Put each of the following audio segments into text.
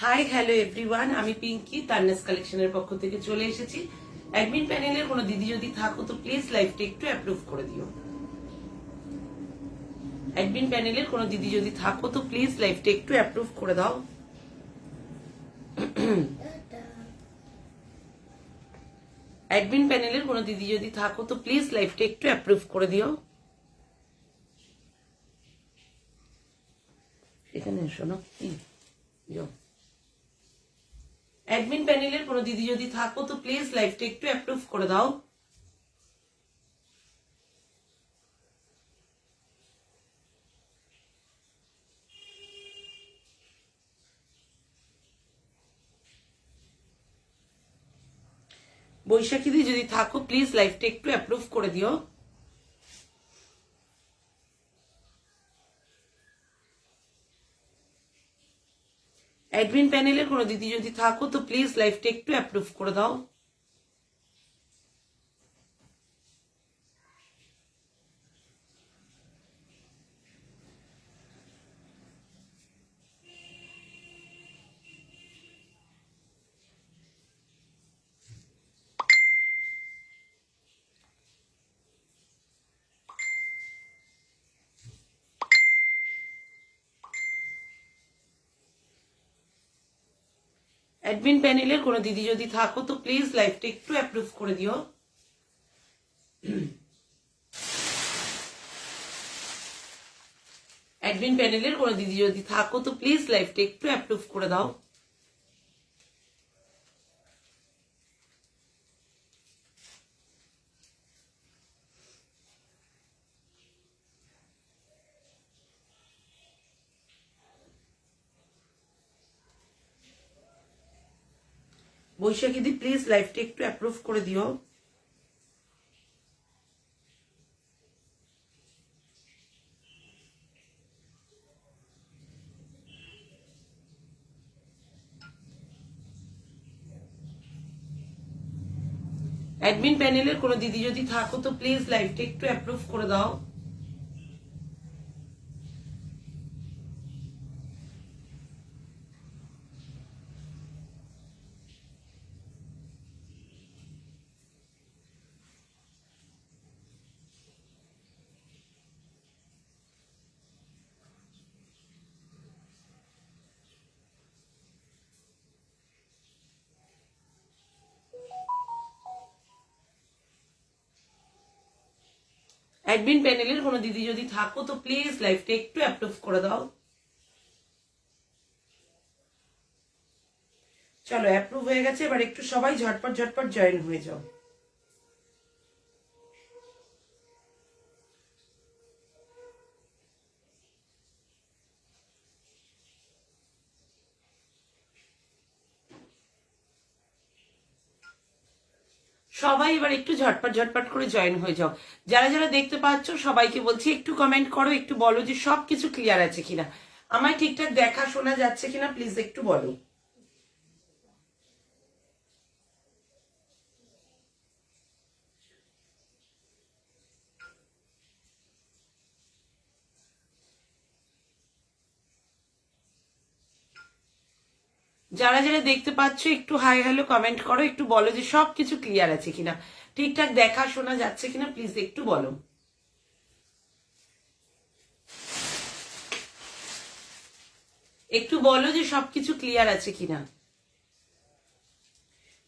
Hi hello everyone, আমি পিঙ্কি তান্নাস কালেকশনের পক্ষ থেকে চলে এসেছি। অ্যাডমিন প্যানেলের কোনো দিদি যদি থাকো তো প্লিজ লাইভটা একটু অ্যাপ্রুভ করে দিও। অ্যাডমিন প্যানেলের কোনো দিদি যদি থাকো তো প্লিজ লাইভটা একটু অ্যাপ্রুভ করে দাও। অ্যাডমিন প্যানেলের কোনো দিদি যদি থাকো তো প্লিজ লাইভটা একটু অ্যাপ্রুভ করে দিও। এখানে শোনো অ্যাডমিন প্যানেলের কোনো দিদি যদি থাকো তো প্লিজ লাইভটা একটু অ্যাপ্রুভ করে দাও। বৈশাখী দি যদি থাকো প্লিজ লাইভটা একটু অ্যাপ্রুভ করে দিও। অ্যাডমিন প্যানেলের কোনো দিদি যদি থাকো তো প্লিজ লাইভটা একটু অ্যাপ্রুভ করে দাও। অ্যাডমিন প্যানেলের কোনো দিদি যদি থাকো তো প্লিজ লাইভটা একটু অ্যাপ্রুভ করে দিও। অ্যাডমিন প্যানেলের কোনো দিদি যদি থাকো তো প্লিজ লাইভটা একটু অ্যাপ্রুভ করে দাও। বৈশাখী দি প্লিজ লাইভটা একটু অ্যাপ্রুভ করে দিও। অ্যাডমিন প্যানেলের কোনো দিদি যদি থাকো তো প্লিজ লাইভটা একটু অ্যাপ্রুভ করে দাও। অ্যাডমিন প্যানেলের কোনো দিদি যদি থাকো তো প্লিজ লাইভটা একটু অ্যাপ্রুভ করে দাও। চলো অ্যাপ্রুভ হয়ে গেছে, এবার একটু সবাই ঝটপট ঝটপট জয়েন হয়ে যাও। সবাই এবার একটু ঝটপট ঝটপট করে জয়েন হয়ে যাও। যারা যারা দেখতে পাচ্ছ সবাইকে বলছি একটু কমেন্ট করো, একটু বলো যে সবকিছু ক্লিয়ার আছে কিনা, আমায় ঠিকঠাক দেখা শোনা যাচ্ছে কিনা, প্লিজ একটু বলো। যারা যারা দেখতে পাচ্ছ একটু হাই হ্যালো কমেন্ট করো, একটু বলো যে সবকিছু ক্লিয়ার আছে কিনা, ঠিকঠাক দেখা শোনা যাচ্ছে কিনা, প্লিজ একটু বলো। একটু বলো যে সবকিছু ক্লিয়ার আছে কিনা।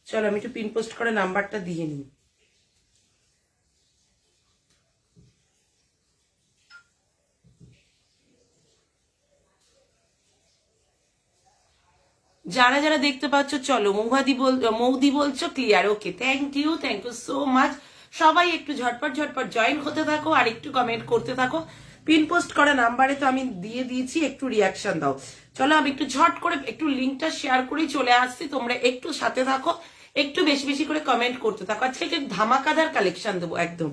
চলো আমি একটু পিন পোস্ট করে নাম্বারটা দিয়ে নিই। যারা যারা দেখতে পাচ্ছ চলো মৌদি বলছো clear, okay, thank you so much. সবাই একটু ঝটপট ঝটপট জয়েন হতে থাকো আর একটু কমেন্ট করতে থাকো। পিন পোস্ট করা নাম্বারে তো আমি দিয়ে দিয়েছি, একটু রিয়াকশন দাও। চলো আমি একটু ঝট করে একটু লিঙ্কটা শেয়ার করেই চলে আসছি, তোমরা একটু সাথে থাকো, একটু বেশি বেশি করে কমেন্ট করতে থাকো। আজকে একটা ধামাকাদার কালেকশন দেবো একদম।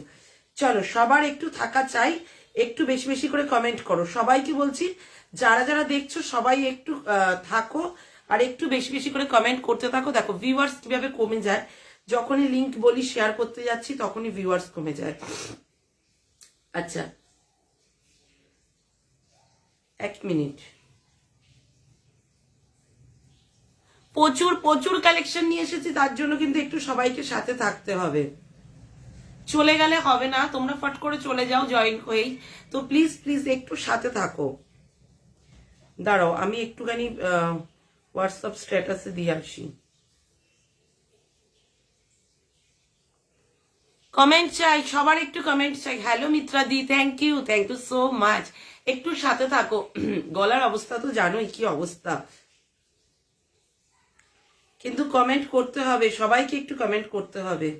চলো সবার একটু থাকা চাই, একটু বেশি বেশি করে কমেন্ট করো। সবাইকে বলছি যারা যারা দেখছো সবাই একটু থাকো আর একটু বেশি বেশি করে কমেন্ট করতে থাকো। দেখো ভিউয়ার্স কিভাবে কমে যায়, যখনই লিংক বলি শেয়ার করতে যাচ্ছি তখনই ভিউয়ার্স কমে যায়। আচ্ছা এক মিনিট। প্রচুর প্রচুর কালেকশন নিয়ে এসেছি, তার জন্য কিন্তু একটু সবাইকে সাথে থাকতে হবে। চলে গেলে হবে না, তোমরা ফট করে চলে যাও জয়েন হয়েই। তো প্লিজ প্লিজ একটু সাথে থাকো। দাঁড়াও আমি একটুখানি হোয়াটসঅ্যাপ স্ট্যাটাসে দিয়ে আসি। কমেন্ট চাই, সবার একটু কমেন্ট চাই। হ্যালো মিত্রা দি, থ্যাংক ইউ সো মাচ। একটু সাথে থাকো। গলার অবস্থা তো জানোই কি অবস্থা, কিন্তু কমেন্ট করতে হবে, সবাইকে একটু কমেন্ট করতে হবে।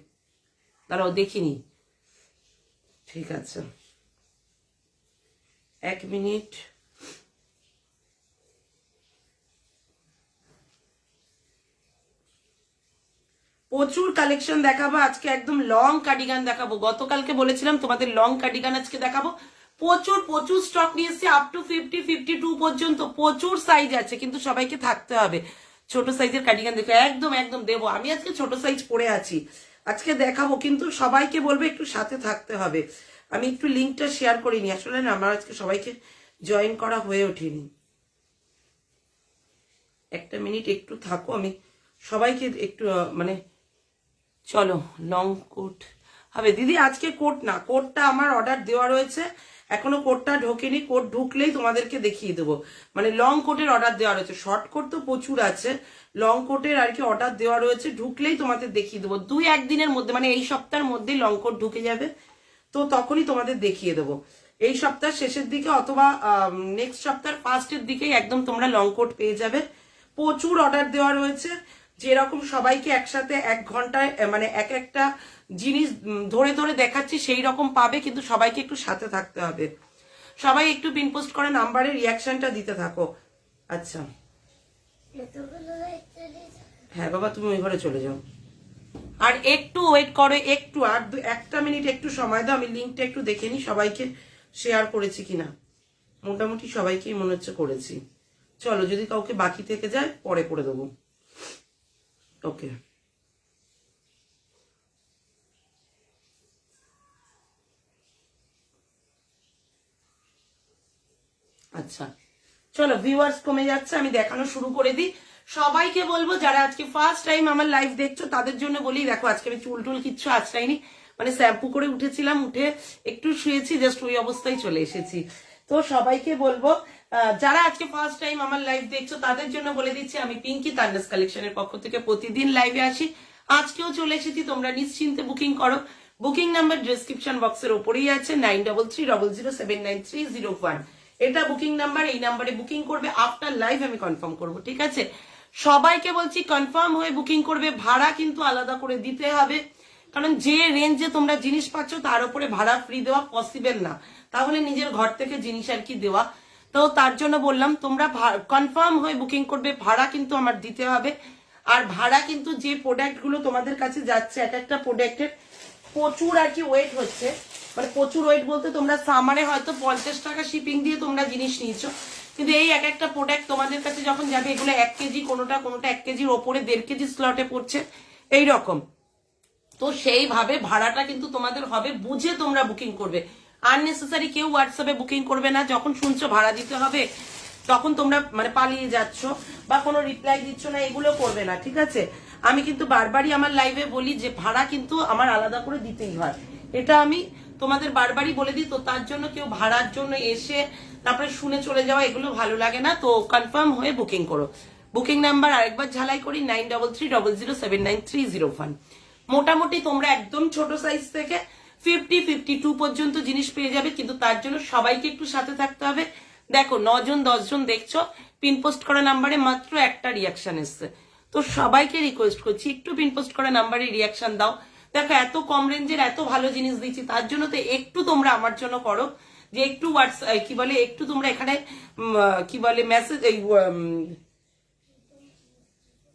দাঁড়াও দেখিনি, ঠিক আছে 1 মিনিট। প্রচুর কালেকশন দেখাবো আজকে, একদম লং কার্ডিগান দেখাবো। গতকালকে বলেছিলাম তোমাদের লং কার্ডিগান আজকে দেখাবো। প্রচুর প্রচুর স্টক নিয়ে এসেছি, আপ টু 50-52 পর্যন্ত প্রচুর সাইজ আছে, কিন্তু সবাইকে থাকতে হবে। ছোট সাইজের কার্ডিগান দেখো, একদম একদম দেবো। আমি আজকে ছোট সাইজ পরে আছি, আজকে দেখাবো, কিন্তু সবাইকে বলবো একটু সাথে থাকতে হবে। আমি একটু লিঙ্কটা শেয়ার করিনি আসলে, না আমার আজকে সবাইকে জয়েন করা হয়ে ওঠেনি। 1 মিনিট একটু থাকো, আমি সবাইকে একটু মানে চলো। লং কোট হবে দিদি, আজকে কোট না, কোটটা আমার অর্ডার দেওয়া রয়েছে, এখনো কোটটা ঢোকেনি। কোট ঢুকলেই তোমাদেরকে দেখিয়ে দেবো। মানে লং কোটের অর্ডার দেওয়া রয়েছে, শর্ট কোট তো প্রচুর আছে, লং কোটের আর কি অর্ডার দেওয়া রয়েছে, ঢুকলেই তোমাদের দেখিয়ে দেবো। 2-1 দিনের মধ্যে, মানে এই সপ্তাহের মধ্যেই লং কোট ঢুকে যাবে, তো তখনই তোমাদের দেখিয়ে দেবো। এই সপ্তাহ শেষের দিকে অথবা নেক্সট সপ্তাহের ফার্স্টের দিকেই একদম তোমরা লং কোট পেয়ে যাবে। প্রচুর অর্ডার দেওয়া রয়েছে, যেরকম সবাইকে একসাথে 1 ঘন্টায় মানে একটা জিনিস ধরে ধরে দেখাচ্ছি সেই রকম পাবে, কিন্তু সবাইকে একটু সাথে থাকতে হবে। সবাই একটু পিন পোস্ট করে নাম্বারে রিয়াকশনটা দিতে থাকো। আচ্ছা হ্যাঁ বাবা, তুমি ওই ঘরে চলে যাও, আর একটু ওয়েট করো, একটু আর 1 মিনিট একটু সময় দাও। আমি লিঙ্কটা একটু দেখে নিই সবাইকে শেয়ার করেছি কিনা। মোটামুটি সবাইকেই মনে হচ্ছে করেছি। চলো, যদি কাউকে বাকি থেকে যায় পরে করে দেবো। ওকে আচ্ছা, চলো ভিউয়ার্স কমে যাচ্ছে, আমি দেখানো শুরু করে দিই। সবাইকে বলবো যারা আজকে ফার্স্ট টাইম আমার লাইভ দেখছো তাদের জন্য বলি, দেখো আজকে আমি চুল টুল কিচ্ছু আঁচড়াইনি, মানে শ্যাম্পু করে উঠেছিলাম, উঠে একটু শুয়েছি, জাস্ট ওই অবস্থায় চলে এসেছি। তো সবাইকে বলবো যারা আজকে ফার্স্ট টাইম আমার লাইভ দেখছো তাদের জন্য বলে দিচ্ছি, আমি পিঙ্কি তান্ডাস কালেকশনের পক্ষ থেকে প্রতিদিন লাইভে আসি, আজকেও চলে এসেছি। তোমরা নিশ্চিন্তে বুকিং করো, বুকিং নাম্বার ডেসক্রিপশন বক্সের ওপরেই আছে, 9330079301। এটা বুকিং নাম্বার, এই নাম্বারে বুকিং করবে, আফটার লাইভ আমি কনফার্ম করব, ঠিক আছে? সবাইকে বলছি কনফার্ম হয়ে বুকিং করবে, ভাড়া কিন্তু আলাদা করে দিতে হবে, কারণ যে রেঞ্জে তোমরা জিনিস পাচ্ছ তার উপরে ভাড়া ফ্রি দেওয়া পসিবল না, তাহলে নিজের ঘর থেকে জিনিস আর কি দেওয়া। তো তার জন্য বললাম তোমরা কনফার্ম হয়ে বুকিং করবে, ভাড়া কিন্তু আমার দিতে হবে। আর ভাড়া কিন্তু যে প্রোডাক্টগুলো তোমাদের কাছে যাচ্ছে, এক একটা প্রোডাক্টের প্রচুর আর কি ওয়েট হচ্ছে, মানে প্রচুর ওয়েট বলতে তোমরা সামারে হয়তো 50 টাকা শিপিং দিয়ে তোমরা জিনিস নিয়েছো, কিন্তু এই এক একটা প্রোডাক্ট তোমাদের কাছে যখন যাবে, এগুলো 1 কেজি, কোনোটা 1 কেজির ওপরে 1.5 কেজি স্লটে পড়ছে এইরকম। তো সেইভাবে ভাড়াটা কিন্তু তোমাদের হবে, বুঝে তোমরা বুকিং করবে। আননেসেসারি কেউ হোয়াটসঅ্যাপে বুকিং করবে না, যখন শুনছো ভাড়া দিতে হবে তখন তোমরা মানে পালিয়ে যাচ্ছ বা কোনো রিপ্লাই দিচ্ছ না, এগুলো করবে না, ঠিক আছে? আমি কিন্তু বারবারই আমার লাইভে বলি যে ভাড়া কিন্তু আমার আলাদা করে দিতেই হয়, এটা আমি তোমাদের বারবারই বলে দিই। তো তার জন্য কেউ ভাড়ার জন্য এসে তারপরে শুনে চলে যাওয়া, এগুলো ভালো লাগে না। তো কনফার্ম হয়ে বুকিং করো। বুকিং নাম্বার আরেকবার ঝালাই করি, 9330079301। মোটামুটি তোমরা একদম ছোট সাইজ থেকে 50-52 পর্যন্ত জিনিস পেয়ে যাবে, কিন্তু তার জন্য সবাইকে একটু সাথে থাকতে হবে। দেখো 9 জন 10 জন দেখছো, পিন পোস্ট করা নাম্বারে মাত্র একটা রিয়াকশন এসছে, তো সবাইকে রিকোয়েস্ট করছি একটু পিন পোস্ট করা নাম্বারে রিয়াকশন দাও। দেখো এত কম রেঞ্জের এত ভালো জিনিস দিচ্ছি, তার জন্য তো একটু তোমরা আমার জন্য করো, যে একটু হোয়াটসঅ্যাপ কি বলে, একটু তোমরা এখানে কি বলে মেসেজ,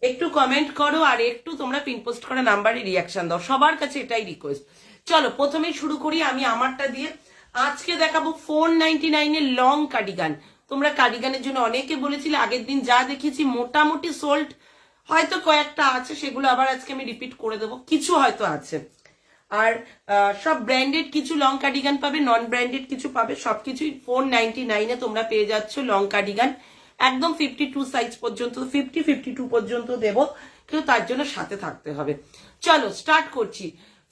একটু কমেন্ট করো, আর একটু তোমরা পিন পোস্ট করা নাম্বারে রিয়াকশন দাও, সবার কাছে এটাই রিকোয়েস্ট। চলো প্রথমেই শুরু করি আমি আমারটা দিয়ে। আজকে দেখাবো 499 এর লং কার্ডিগান। তোমরা কার্ডিগানের জন্য অনেকে বলেছিলে, আগের দিন যা দেখেছি মোটামুটি সোল্ড, হয়তো কয়েকটা আছে, সেগুলো আবার আজকে আমি রিপিট করে দেবো, কিছু হয়তো আছে। আর সব ব্র্যান্ডেড কিছু লং কার্ডিগান পাবে, নন ব্র্যান্ডেড কিছু পাবে, সবকিছুই 499 এ তোমরা পেয়ে যাচ্ছ লং কার্ডিগান। একদম 52 সাইজ পর্যন্ত, 52 পর্যন্ত দেবো, কিন্তু তার জন্য সাথে থাকতে হবে। চলো স্টার্ট করছি।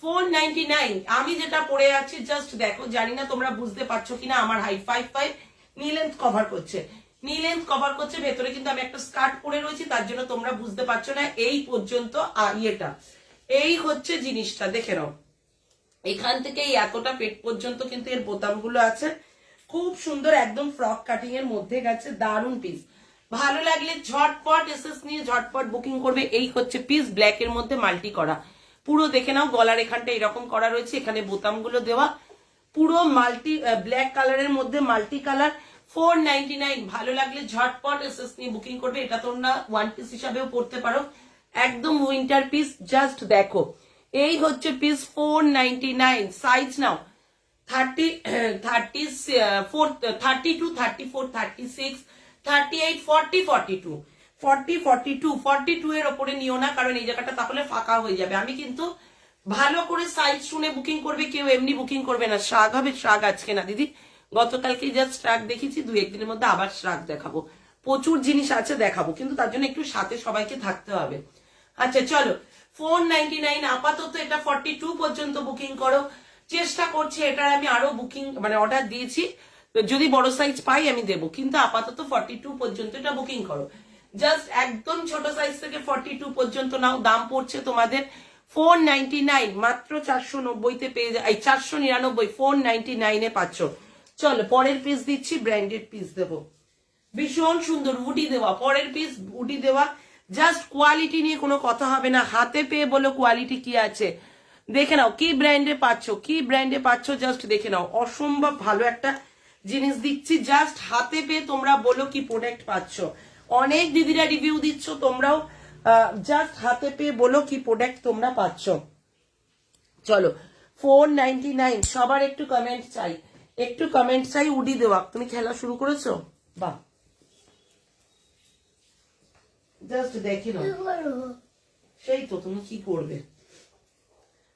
499 আমি যেটা পরে আছি জাস্ট দেখো, জানি না তোমরা বুঝতে পারছো কিনা, আমার হাইট 5'5", নি লেন্থ কভার করছে, নি লেন্থ কভার করছে, ভেতরে কিন্তু আমি একটা স্কার্ট পরে রয়েছি, তার জন্য তোমরা বুঝতে পারছো না এই পর্যন্ত ইয়েটা, এই হচ্ছে জিনিসটা দেখে নাও, এখান থেকে এই এতটা পেট পর্যন্ত কিন্তু এর বোতামগুলো আছে, খুব সুন্দর, একদম ফ্রক কাটিং এর মধ্যে গেছে, দারুন পিস। ভালো লাগলে ঝটপট এসএস নিয়ে ঝটপট বুকিং করবে। এই হচ্ছে পিস, ব্ল্যাক এর মধ্যে মাল্টি করা, পুরো দেখে নাও, গলার এখানটা এরকম করা রয়েছে, এখানে বোতামগুলো দেওয়া, পুরো মাল্টি ব্ল্যাক কালারের মধ্যে মাল্টি কালার। 499, ভালো লাগলে ঝটপট এসএস নিয়ে বুকিং করবে। এটা তোমরা ওয়ান পিস হিসাবেও পড়তে পারো, একদম উইন্টার পিস। জাস্ট দেখো, এই হচ্ছে পিস 499, সাইজ নাও 30, 34, 32, 34, 36, 38, 40, 42, 40, 42, 42 এর ওপরে নিও না, কারণ এই জায়গাটা তাহলে ফাঁকা হয়ে যাবে। আমি কিন্তু ভালো করে সাইজ শুনে বুকিং করবে, কেউ এমনি বুকিং করবে না। শ্রাগ হবে, শ্রাগ আজকে না দিদি, গতকালকে জাস্ট শ্রাগ দেখেছি, 2-1 দিনের মধ্যে আবার শ্রাগ দেখাবো, প্রচুর জিনিস আছে দেখাবো, কিন্তু তার জন্য একটু সাথে সবাইকে থাকতে হবে। আচ্ছা চলো, 499 আপাতত এটা 42 পর্যন্ত বুকিং করো। চেষ্টা করছি এটার আমি আরো বুকিং মানে অর্ডার দিয়েছি, যদি বড় সাইজ পাই আমি দেবো, কিন্তু আপাতত 42 পর্যন্ত এটা বুকিং করো। জাস্ট একদম ছোট সাইজ থেকে 42 পর্যন্ত নাও। দাম পড়ছে তোমাদের 499, মাত্র 490 তে পেয়ে যায়, 499, 499 এ পাচ্ছ। চলো পরের পিস দিচ্ছি, ব্র্যান্ডেড পিস দেবো, ভীষণ সুন্দর উডি দেওয়া, পরের পিস উডি দেওয়া। জাস্ট কোয়ালিটি নিয়ে কোনো কথা হবে না, হাতে পেয়ে বলো কোয়ালিটি কি আছে। দেখে নাও কি ব্র্যান্ডে পাচ্ছ, কি ব্র্যান্ডে পাচ্ছ, জাস্ট দেখে নাও, অসম্ভব ভালো একটা জিনিস দিচ্ছি। জাস্ট হাতে পেয়ে তোমরা বলো কি প্রোডাক্ট পাচ্ছ। অনেক দিদিরা রিভিউ দিচ্ছ, তোমরাও জাস্ট হাতে পেয়ে বলো কি প্রোডাক্ট তোমরা পাচ্ছ। চলো 499, সবার একটু কমেন্ট চাই, একটু কমেন্ট চাই। উডি দেওয়া, তুমি খেলা শুরু করেছো, বাহ, জাস্ট দেখি না, সেই তো তুমি কি করবে।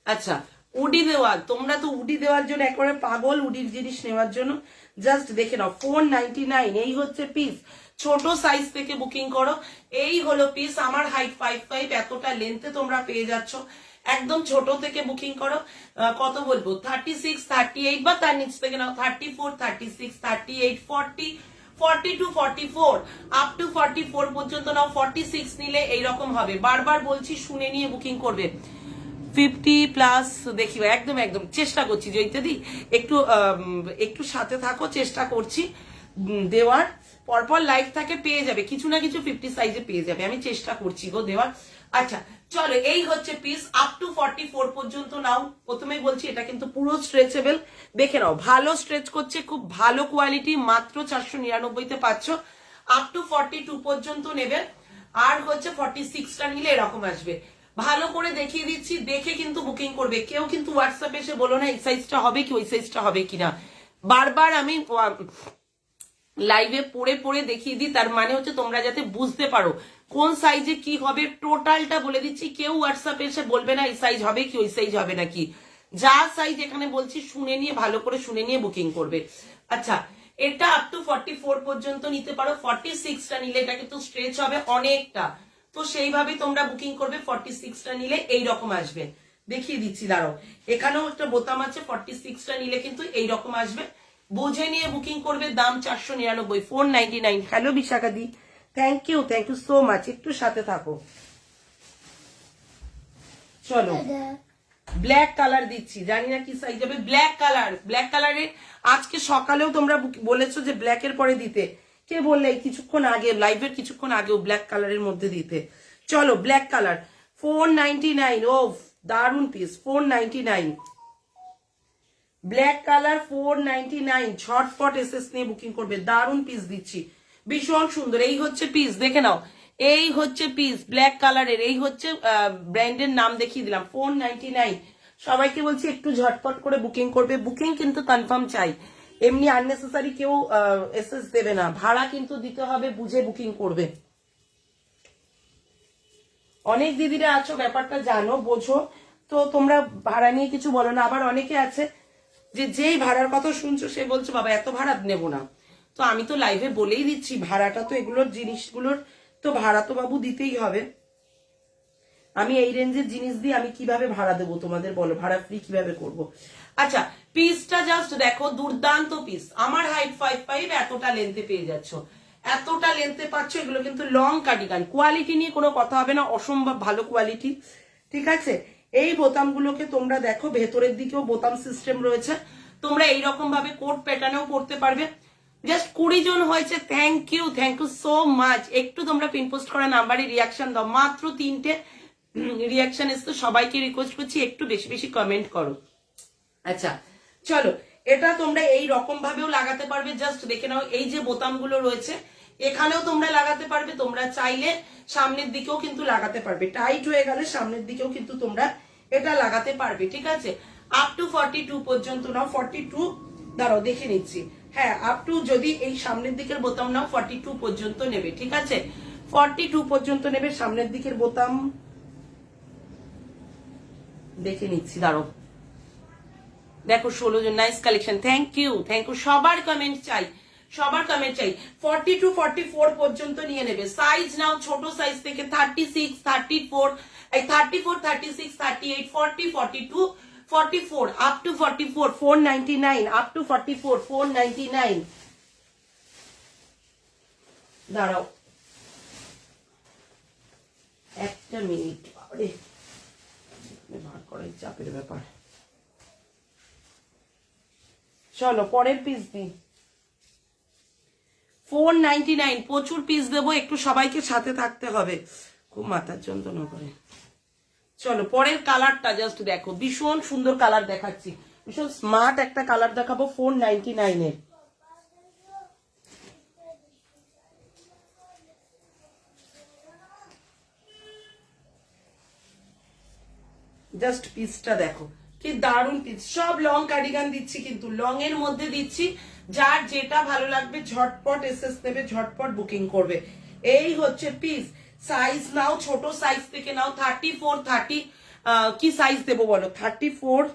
আচ্ছা উডি দেওয়া, তোমরা তো উডি দেওয়ার জন্য একেবারে পাগল, উডির জিনিস নেওয়ার জন্য। জাস্ট দেখে নাও 499, এই হচ্ছে পিস। ছোট সাইজ থেকে বুকিং করো। এই হলো পিস, আমার হাইট 5'5", এতটা লেন্থে তোমরা পেয়ে যাচ্ছ। একদম ছোট থেকে বুকিং করো। কত বলবো, 36, 38 বা তার নিচ থেকে নাও, 34, 36, 38, 40, 42, 44, আপ টু 44 পর্যন্ত নাও। 46 নিলে এইরকম হবে। বারবার বলছি শুনে নিয়ে বুকিং করবে। 50+ দেখি, একদম একদম চেষ্টা করছি জয়িতাদি, একটু একটু সাথে থাকো, চেষ্টা করছি দেওয়ার, পরপর লাইভ থাকে পেয়ে যাবে, কিছু না কিছু 50 সাইজে পেয়ে যাবে, আমি চেষ্টা করছি গো দেওয়ার। আচ্ছা চলো, এই হচ্ছে পিস, আপ টু 44 পর্যন্ত নাও। প্রথমেই বলছি এটা কিন্তু পুরো স্ট্রেচেবল, দেখে নাও, ভালো স্ট্রেচ করছে, খুব ভালো কোয়ালিটি, মাত্র 499 তে পাচ্ছ। আপ টু 42 পর্যন্ত নেবে, আর হচ্ছে 46টা নিলে এরকম আসবে। ভালো করে দেখিয়ে দিচ্ছি, দেখে কিন্তু বুকিং করবে। কেউ কিন্তু হোয়াটসঅ্যাপে এসে বলো না এই সাইজটা হবে কি ওই সাইজটা হবে কিনা। বারবার আমি লাইভে পড়ে পড়ে দেখিয়ে দিই, তার মানে হচ্ছে তোমরা যাতে বুঝতে পারো কোন সাইজে কি হবে, টোটালটা বলে দিচ্ছি। কেউ হোয়াটসঅ্যাপে এসে বলবে না এই সাইজ হবে কি ওই সাইজ হবে নাকি, যা সাইজ এখানে বলছি শুনে নিয়ে, ভালো করে শুনে নিয়ে বুকিং করবে। আচ্ছা এটা আপ টু 44 পর্যন্ত নিতে পারো, 46টা নিলে এটা কিন্তু স্ট্রেচ হবে অনেকটা, তো সেইভাবে তোমরা বুকিং করবে। 46টা নিলে এইরকম আসবে, দেখিয়ে দিচ্ছি দাঁড়াও, এখানেও একটা বোতাম আছে। 46টা নিলে কিন্তু এইরকম আসবে, বুঝে নিয়ে বুকিং করবে। দাম 499, 499। হ্যালো বিশাখা দি, থ্যাংক ইউ সো মাচ, একটু সাথে থাকো। চলো ব্ল্যাক কালার দিচ্ছি, জানি না কি সাইজ হবে। ব্ল্যাক কালার, ব্ল্যাক কালারে আজকে সকালেও তোমরা বলেছো যে ব্ল্যাকের পরে দিতে, কে বললে কিছুক্ষণ আগে, লাইভের কিছুক্ষণ আগেও ব্ল্যাক কালারের মধ্যে দিতে। চলো ব্ল্যাক কালার 499, ও দারুন পিস, 499 ব্ল্যাক কালার 499, ঝটপট এসএস নিয়ে বুকিং করবে। দারুন পিস দিচ্ছি, ভীষণ সুন্দর। এই হচ্ছে পিস, দেখে নাও, এই হচ্ছে পিস ব্ল্যাক কালারের, এই হচ্ছে ব্র্যান্ডের নাম দেখিয়ে দিলাম 499। সবাইকে বলছি একটু ঝটপট করে বুকিং করবে, বুকিং কিন্তু কনফার্ম চাই, এমনি আননেসেসারি কেউ এসএস দেবে না, ভাড়া কিন্তু দিতে হবে, বুঝে বুকিং করবে। অনেক দিদিরা আছো ব্যাপারটা জানো, বোঝো, তো তোমরা ভাড়া নিয়ে কিছু বলো না। আবার অনেকে আছে যে যেই ভাড়ার কথা শুনছো সে বলছো বাবা এত ভাড়া নেবো না, তো আমি তো লাইভে বলেই দিচ্ছি, ভাড়াটা তো এগুলোর জিনিসগুলোর তো ভাড়া তো বাবু দিতেই হবে। আমি এই রেঞ্জের জিনিস দিয়ে আমি কিভাবে ভাড়া দেবো তোমাদের বলো, ভাড়া ফ্রি কিভাবে করব? আচ্ছা, পিসটা জাস্ট দেখো, দুর্দান্ত পিস। আমার হাইট 5'5", এতটা লেন্থে পেয়ে যাচ্ছ, এতটা লেন্থে পাচ্ছ। এগুলো কিন্তু লং কার্ডিগান, কোয়ালিটি নিয়ে কোনো কথা হবে না, অসম্ভব ভালো কোয়ালিটি, ঠিক আছে। এই বোতামগুলোকে তোমরা দেখো, ভেতরের দিকেও বোতাম সিস্টেম রয়েছে, তোমরা এইরকম ভাবে কোট প্যাটার্নেও পড়তে পারবে। জাস্ট 20 জন হয়েছে, থ্যাংক ইউ সো মাচ। একটু তোমরা পিনপোস্ট করা নাম্বারে রিয়াকশন দাও, মাত্র 3টে রিয়াকশন এসছে, সবাইকে রিকোয়েস্ট করছি একটু বেশি বেশি কমেন্ট করো। আচ্ছা চলো, এটা তোমরা এই রকম ভাবেও লাগাতে পারবে, জাস্ট দেখে নাও। এই যে বোতামগুলো রয়েছে এখানেও তোমরা লাগাতে পারবে, তোমরা চাইলে সামনের দিকেও কিন্তু লাগাতে পারবে, টাইট হয়ে গেলে সামনের দিকেও কিন্তু তোমরা এটা লাগাতে পারবে, ঠিক আছে। আপ টু 42 পর্যন্ত নাও, 42 দাঁড়াও দেখে নিচ্ছি, হ্যাঁ আপ টু, যদি এই সামনের দিকের বোতাম নাও 42 পর্যন্ত নেবে, ঠিক আছে। 42 পর্যন্ত নেবে সামনের দিকের বোতাম, দেখে নিচ্ছি দাঁড়ো। দেখো 16 জন, নাইস কালেকশন, থ্যাংক ইউ সবার কমেন্ট চাই, সবার কমেন্ট চাই। 42 44 পর্যন্ত নিয়ে নেবে, সাইজ নাও ছোট সাইজ থেকে 36 34 34 36 38 40 42 44 আপ টু 44 499, আপ টু 44 499। দাঁড়াও একটা মিনিট, বাবারে বার করাই চাপের ব্যাপার। চলো পরের পিস দিই, 499, প্রচুর পিস দেবো, একটু সবাইকে সাথে থাকতে হবে, খুব মাথার যন্ত্রণা করে। চলো পরের কালারটা জাস্ট দেখো, ভীষণ সুন্দর কালার দেখাচ্ছি, ভীষণ স্মার্ট একটা কালার দেখাবো 499 এর। জাস্ট পিসটা দেখো, কি দারুন পিস, সব লং কার্ডিগান দিচ্ছি, কিন্তু লং এর মধ্যে দিচ্ছি, যার যেটা ভালো লাগবে ঝটপট এসএস নেবে, ঝটপট বুকিং করবে। এই হচ্ছে পিস, সাইজ নাও ছোট সাইজ থেকে নাও, 34 30, কি সাইজ দেবো বলো, 34,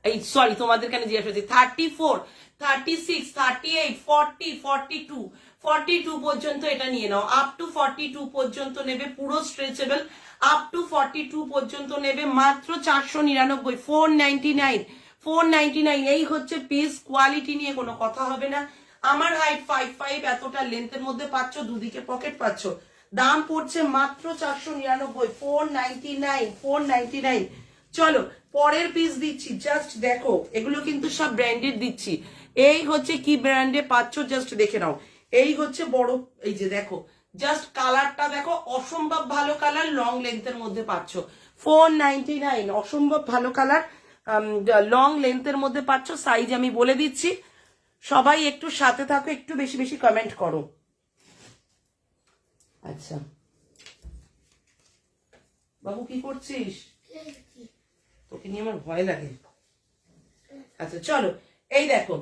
এই সরি তোমাদের কাছে জিজ্ঞাসা করছি, 34 36 38 40 42 42 পর্যন্ত এটা নিয়ে নাও, আপ টু 42 পর্যন্ত নেবে, পুরো স্ট্রেচেবল, আপ টু 42 পর্যন্ত নেবে, মাত্র 499, 499 499। এই হচ্ছে পিস, কোয়ালিটি নিয়ে কোনো কথা হবে না। আমার হাইট 5'5", এতটা লেন্থের মধ্যে পাচ্ছ, দুদিকে পকেট পাচ্ছ, দাম পড়ছে মাত্র 499, 499 499। চলো পরের পিস দিচ্ছি, জাস্ট দেখো, এগুলো কিন্তু সব ব্র্যান্ডেড দিচ্ছি। এই হচ্ছে কি ব্র্যান্ডে পাচ্ছ, জাস্ট দেখে নাও। এই হচ্ছে বড়, এই যে দেখো, জাস্ট কালারটা দেখো, অসম্ভব ভালো কালার, লং লেন্থের মধ্যে পাচ্ছ, 499, অসম্ভব ভালো কালার, লং লেন্থের মধ্যে পাচ্ছ। সাইজ আমি বলে দিচ্ছি, সবাই একটু সাথে থাকো, একটু বেশি বেশি কমেন্ট করো। আচ্ছা বাবু কি করছিস, তোকে নিয়ে আমার ভয় লাগে। আচ্ছা চলো, এই দেখো,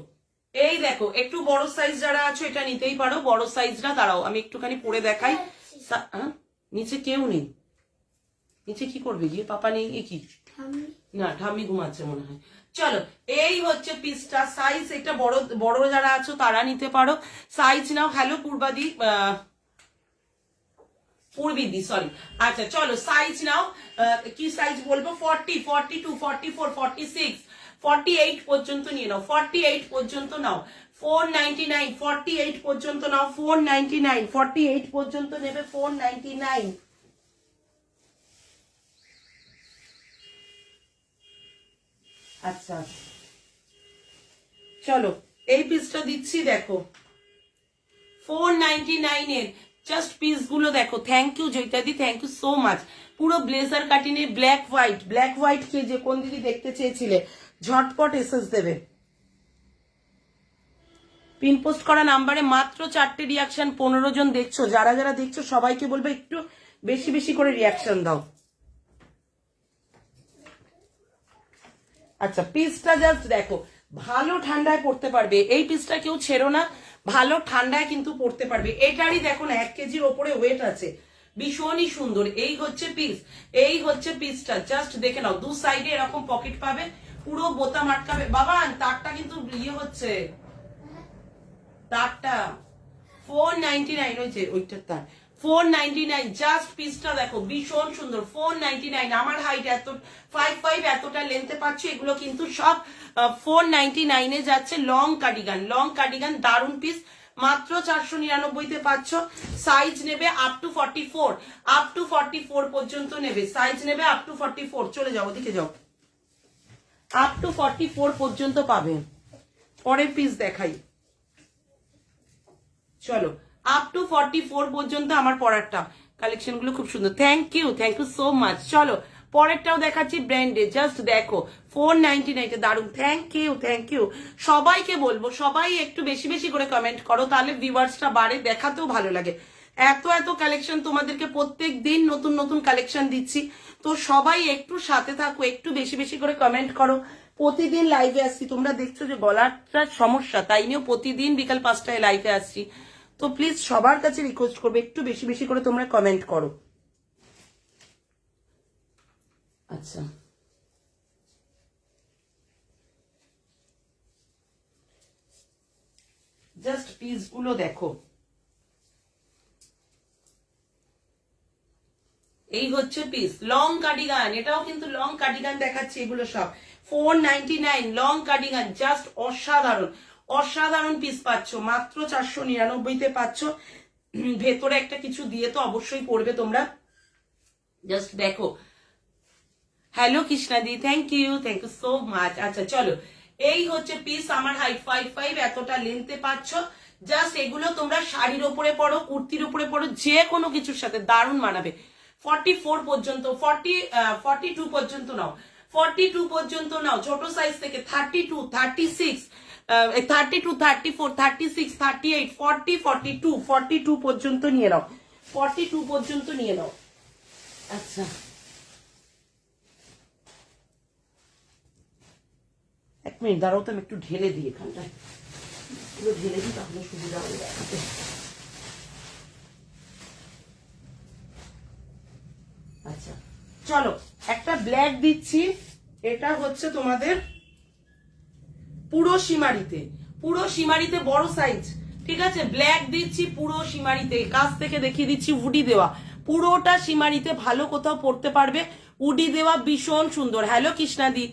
এই দেখো, একটু বড় সাইজ যারা আছো এটা নিতেই পারো, বড় সাইজটা। দাঁড়াও আমি একটুখানি পরে দেখাই। নিচে কেউ নেই, নিচে কি করবে গিয়ে, পাপা নেই কি না, ঠাম্মি ঘুমাচ্ছে মনে হয়। চলো এই হচ্ছে পিসটা, সাইজ এটা বড় বড় যারা আছো তারা নিতে পারো, সাইজ নাও। হ্যালো পূর্বাদি, পূর্বিদি সরি। আচ্ছা চলো সাইজ নাও, কি সাইজ বলবো, 40 42 44 46 48 পর্যন্ত নিয়ে নাও, 48 পর্যন্ত নাও, 499 48 পর্যন্ত নাও, 499 48 পর্যন্ত নেবে, 499। আচ্ছা চলো এই পিসটা দিচ্ছি, দেখো 499 এর জাস্ট পিস গুলো দেখো। থ্যাংক ইউ জয়িতাদি, থ্যাংক ইউ সো মাচ। পুরো ব্লেজার কাটিনে ব্ল্যাক হোয়াইট কে যে কোন দিদি দেখতে চেয়েছিলে, ঝটপট এসএস দেবে। পিন পোস্ট করা নাম্বারে মাত্র 4টে রিয়াকশন, 15 জন দেখছো, যারা যারা দেখছো সবাইকে বলবে একটু বেশি বেশি করে রিয়াকশন দাও। আচ্ছা পিসটা জাস্ট দেখো, ভালো ঠান্ডায় পড়তে পারবে, এই পিসটা কেউ ছেড়ো না, ভালো ঠান্ডায় কিন্তু পড়তে পারবে। এটারই দেখো না 1 কেজির ওপরে ওয়েট আছে, ভীষণই সুন্দর। এই হচ্ছে পিস, এই হচ্ছে পিসটা, জাস্ট দেখে নাও, দু সাইডে এরকম পকেট পাবে, পুরো বোতাম আটকাবে। বাবা তারটা কিন্তু ইয়ে হচ্ছে, তারটা 499, ওই যে ওইটার তার 499, জাস্ট পিসটা দেখো ভীষণ সুন্দর। 499, আমার হাইট এত 5'5", এতটা লেন্থে পাচ্ছ। এগুলো কিন্তু সব 499 যাচ্ছে। লং কার্ডিগান দারুন পিস, মাত্র 499 পাচ্ছ। সাইজ নেবে আপ টু 44 পর্যন্ত নেবে, সাইজ নেবে আপ টু 44। চলে যাও, ওদিকে যাও, আপ টু 44 পর্যন্ত পাবে। পরের পিস দেখাই, চলো আপ টু 44 পর্যন্ত আমার পরেরটা। কালেকশন গুলো খুব সুন্দর, থ্যাংক ইউ সো মাচ। চলো পরেরটাও দেখাচ্ছি, ব্র্যান্ডে, জাস্ট দেখো 499 দারুন। থ্যাংক ইউ সবাইকে বলবো, সবাই একটু বেশি বেশি করে কমেন্ট করো, তাহলে ভিউয়ার্সটা বাড়ে, দেখাতেও ভালো লাগে। এত কালেকশন তোমাদেরকে প্রত্যেক দিন নতুন নতুন কালেকশন দিচ্ছি, তো সবাই একটু সাথে থাকো, একটু বেশি বেশি করে কমেন্ট করো। প্রতিদিন লাইভে আসছি, তোমরা দেখছো যে গলাটার সমস্যা, তাই নিয়েও প্রতিদিন বিকাল 5টায় লাইভে আসছি। তো প্লিজ সবার কাছে রিকোয়েস্ট করবে, একটু বেশি বেশি করে তোমরা কমেন্ট করো। আচ্ছা, জাস্ট পিস গুলো দেখো, এই হচ্ছে পিস লং কার্ডিগান, এটাও কিন্তু লং কার্ডিগান দেখাচ্ছি। এগুলো সব 499 লং কার্ডিগান, জাস্ট অসাধারণ পিস পাচ্ছ, মাত্র 499 পাচ্ছ। ভেতরে একটা কিছু দিয়ে তো অবশ্যই পড়বে তোমরা, জাস্ট দেখো। হ্যালো কৃষ্ণাদি, থ্যাংক ইউ সো মাচ। আচ্ছা চলো, এই হচ্ছে পিস, আমার হাইট 5'5", এতটা লেন্থে পাচ্ছ। জাস্ট এগুলো তোমরা শাড়ির ওপরে পরো, কুর্তির উপরে পরো, যে কোনো কিছুর সাথে দারুণ মানাবে। 44 পর্যন্ত, 42 পর্যন্ত নাও, 42 পর্যন্ত নাও, ছোট সাইজ থেকে 32, 36, 32, 34, 36, 38, 40, 42 পর্যন্ত নিয়ে নাও, 42 পর্যন্ত নিয়ে নাও। আচ্ছা এক মিনিট দাঁড়াও, তো আমি একটু ঢেলে দিই, এখানটায় পুরো ঢেলে দিই, তাহলে সুবিধা হবে দেখাতে। আচ্ছা চলো, একটা ব্ল্যাক দিচ্ছি, এটা হচ্ছে তোমাদের পুরো সীমারিতে বড় সাইজ, ঠিক আছে। ব্ল্যাক দিচ্ছি পুরো সীমারিতে, কাছ থেকে দেখিয়ে দিচ্ছি, উডি দেওয়া, পুরোটা সীমারিতে, ভালো কোথাও পড়তে পারবে, উডি দেওয়া, ভীষণ সুন্দর। হ্যালো কৃষ্ণাদি,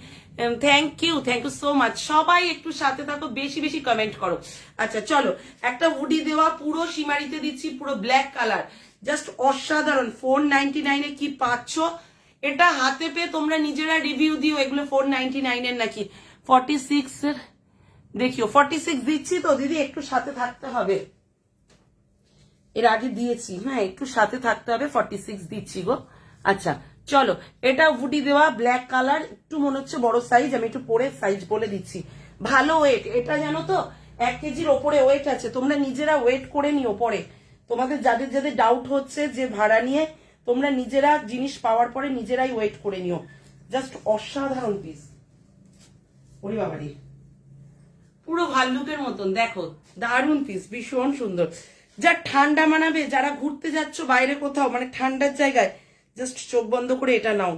থ্যাংক ইউ সো মাচ। সবাই একটু সাথে থাকো, বেশি বেশি কমেন্ট করো। আচ্ছা চলো, একটা উডি দেওয়া পুরো সীমারিতে দিচ্ছি, পুরো ব্ল্যাক কালার, জাস্ট অসাধারণ। 499 কি পাচ্ছ, এটা হাতে পেয়ে তোমরা নিজেরা রিভিউ দিও, এগুলো 499 নাকি 46 দেখিও। 46 দিচ্ছি তো দিদি, একটু সাথে থাকতে হবে, এর আগে দিয়েছি, হ্যাঁ একটু সাথে থাকতে হবে। 46 দিচ্ছি গো। আচ্ছা চলো, এটা উডি দেওয়া ব্ল্যাক কালার, একটু মনে হচ্ছে বড় সাইজ, আমি একটু পরে সাইজ বলে দিচ্ছি। ভালো ওয়েট, এটা জানো তো 1 কেজির ওপরে ওয়েট আছে, তোমরা নিজেরা ওয়েট করে নিও পরে। তোমাদের যাদের যাদের ডাউট হচ্ছে যে ভাড়া নিয়ে, তোমরা নিজেরা জিনিস পাওয়ার পরে নিজেরাই ওয়েট করে নিও। জাস্ট অসাধারণ পিস, ওরে বাবারি, পুরো ভাল্লুকের মতন, দেখো দারুণ পিস, ভীষণ সুন্দর। যা ঠান্ডা মানাবে, যারা ঘুরতে যাচ্ছ বাইরে কোথাও, মানে ঠান্ডার জায়গায়, জাস্ট চোখ বন্ধ করে এটা নাও।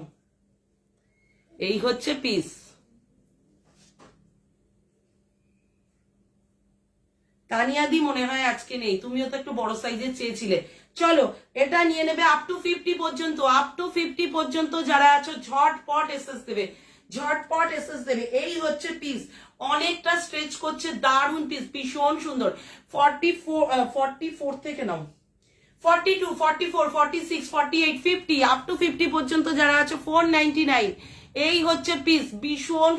এই হচ্ছে পিস। তানিয়াদি মনে হয় আজকে নেই, তুমিও তো একটু বড় সাইজের চেয়েছিলে। চলো এটা নিয়ে নেবে আপ টু 50 পর্যন্ত, আপ টু 50 পর্যন্ত যারা আছো ঝটপট এসএস দেবে, এই হচ্ছে পিস, অনেকটা স্ট্রেচ করছে, দারুণ পিস, ভীষণ সুন্দর। 44 থেকে নাও, 42, 44, 46, 48, 50, আপ টু 50 পর্যন্ত যারা আছো 499। এই হচ্ছে পিস, ভীষণ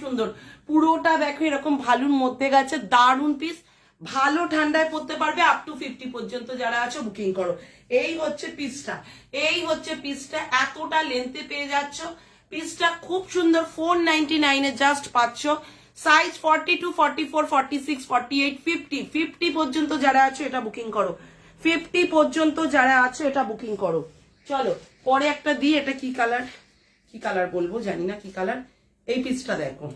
সুন্দর, পুরোটা দেখো এরকম ভালুর মধ্যে গেছে, দারুণ পিস, ভালো ঠান্ডায় পড়তে পারবে। আপ টু 50 পর্যন্ত যারা আছো বুকিং করো। এই হচ্ছে পিসটা, এতটা লেন্থে পেয়ে যাচ্ছ, পিসটা খুব সুন্দর। 499 জাস্ট পাচ্ছ। সাইজ 42, 44, 46, 48, 50 পর্যন্ত যারা আছো এটা বুকিং করো, 50 পর্যন্ত যারা আছো এটা বুকিং করো। চলো পরে একটা দিই, এটা কি কালার বলবো জানি না, কি কালার। এই পিসটা দেখো,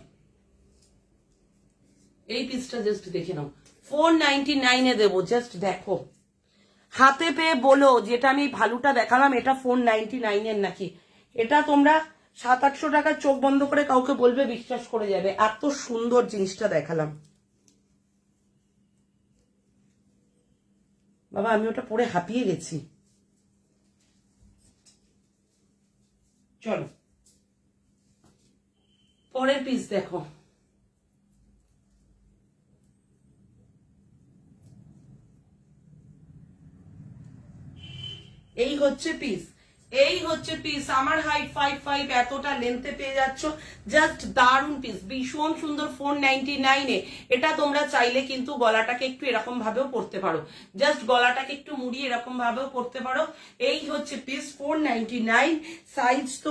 এই পিসটা জাস্ট দেখে নাও, 499 দেবো, জাস্ট দেখো, হাতে পেয়ে বলো যেটা আমি ভালুটা দেখালাম এটা 499 নাকি। এটা তোমরা 700-800 টাকা চোখ বন্ধ করে কাউকে বলবে, বিশ্বাস করে যাবে, এত সুন্দর জিনিসটা দেখালাম। বাবা আমি ওটা পরে হাঁপিয়ে গেছি। চলো পরের পিস দেখো, এই হচ্ছে পিস, এই হচ্ছে পিস। আমার হাইট 5'5", এতটা লেন্থে পেয়ে যাচ্ছ, জাস্ট দারুন পিস, ভীষণ সুন্দর। 499 এ এটা তোমরা চাইলে কিন্তু গলাটাকে একটু এরকম ভাবেও পরতে পারো, জাস্ট গলাটাকে একটু মুড়িয়ে এরকম ভাবেও পরতে পারো। এই হচ্ছে পিস 499। সাইজ তো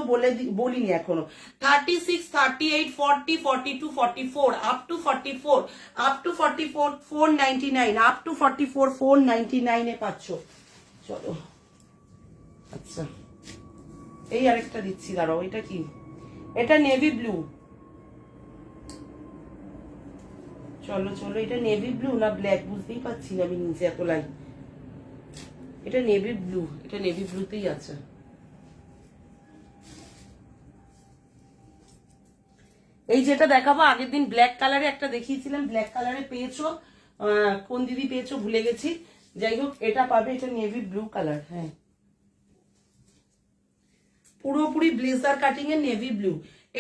বলিনি এখনো, 36, 38, 40, 42, 44 up to 44, up to 44 499, up to 44 499 এ পাচ্ছ। চলো আচ্ছা এই আরেকটা দিচ্ছি, দাঁড়াও এটা কি, এটা নেভি ব্লু। চলো চলো এটা নেভি ব্লু না ব্ল্যাক বুঝতেই পারছি না আমি, নিচে এত লাইন। এটা নেভি ব্লু, এটা নেভি ব্লুতেই আছে। এই যেটা দেখাবো, আগের দিন ব্ল্যাক কালারে একটা দেখিয়েছিলাম, ব্ল্যাক কালারে পেয়েছো, কোন দিদি পেয়েছো ভুলে গেছি, যাই হোক এটা পাবে, এটা নেভি ব্লু কালার। হ্যাঁ পুরোপুরি ব্লেজার কাটিং এর নেভি ব্লু।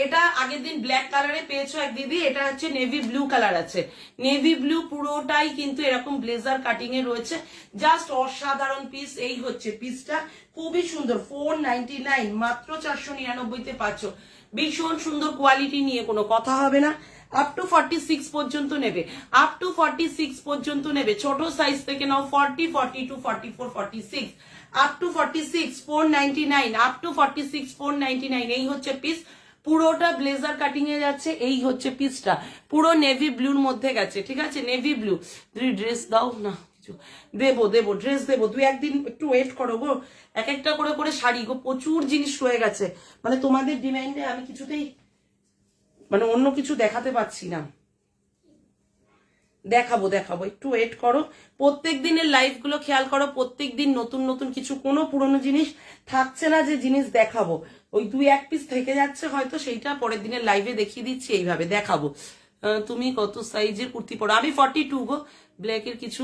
এটা আগের দিন ব্ল্যাক কালারে পেয়েছো এক দিদি, এটা হচ্ছে নেভি ব্লু কালার আছে। নেভি ব্লু পুরোটাই কিন্তু এরকম ব্লেজার কাটিং এ রয়েছে, জাস্ট অসাধারণ পিস। এই হচ্ছে পিসটা, খুবই সুন্দর। 499, মাত্র 499 তে পাচ্ছ। ভীষণ সুন্দর কোয়ালিটি, নিয়ে কোনো কথা হবে না। আপ টু 46 পর্যন্ত নেবে, আপ টু 46 পর্যন্ত নেবে। ছোট সাইজ থেকে নাও 40, 42, 44, 46, আপ টু 46 499, আপ টু 46 499। এই হচ্ছে পিস, পুরোটা ব্লেজার কাটিং এ যাচ্ছে। এই হচ্ছে পিসটা, পুরো নেভি ব্লুর মধ্যে গেছে, ঠিক আছে, নেভি ব্লু। তুমি ড্রেস দাও না, কিছু দেবো দেবো, ড্রেস দেবো, দুই একদিন একটু ওয়েট করো গো। এক একটা করে করে শাড়ি গো, প্রচুর জিনিস রয়ে গেছে, মানে তোমাদের ডিমান্ডে আমি কিছুতেই মানে অন্য কিছু দেখাতে পাচ্ছি না। দেখাবো দেখাবো, একটু ওয়েট করো। প্রত্যেক দিনের লাইভ গুলো খেয়াল করো, প্রত্যেক দিন নতুন নতুন কিছু, কোনো পুরনো জিনিস থাকছে না যে জিনিস দেখাবো। ওই দুই এক পিস থেকে যাচ্ছে হয়তো, সেইটা পরের দিনের লাইভে দেখিয়ে দিচ্ছি, এইভাবে দেখাবো। তুমি কত সাইজের কুর্তি পরো? আমি 42 গো। ব্ল্যাকের কিছু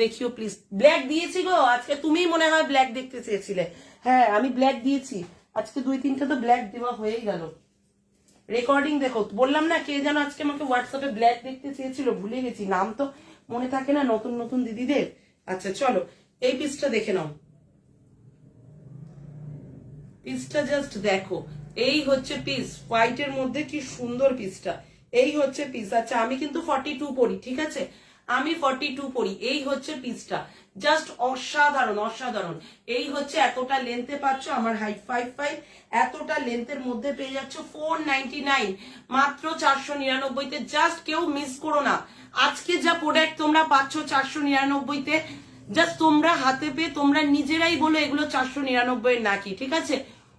দেখিও প্লিজ। ব্ল্যাক দিয়েছি গো আজকে, তুমি মনে হয় ব্ল্যাক দেখতে চেয়েছিলে। হ্যাঁ আমি ব্ল্যাক দিয়েছি আজকে, 2-3টা তো ব্ল্যাক দেওয়া হয়েই গেল। রেকর্ডিং দেখো, বললাম না কে যেন আজকে আমাকে হোয়াটসঅ্যাপে ব্ল্যাক দেখতে চেয়েছিল, ভুলে গেছি, নাম তো মনে থাকে না নতুন নতুন দিদিদের। আচ্ছা চলো এই পিসটা দেখে নাও, পিসটা জাস্ট দেখো। এই হচ্ছে পিস, হোয়াইটের মধ্যে কি সুন্দর পিসটা। এই হচ্ছে পিস। আচ্ছা আমি কিন্তু 42 পরি, ঠিক আছে, আমি 42 পরি। এই হচ্ছে পিসটা, জাস্ট অসাধারণ অসাধারণ। এই হচ্ছে এতটা লেন্থে পাচ্ছ, আমার হাইট 5'5", এতটা লেন্থের মধ্যে পেয়ে যাচ্ছ 499, মাত্র 499 তে। জাস্ট কেউ মিস করো না, আজকে যা প্রোডাক্ট তোমরা পাচ্ছ 499 তে, জাস্ট তোমরা হাতে পেয়ে তোমরা নিজেরাই বলো এগুলো 499 এর নাকি, ঠিক আছে।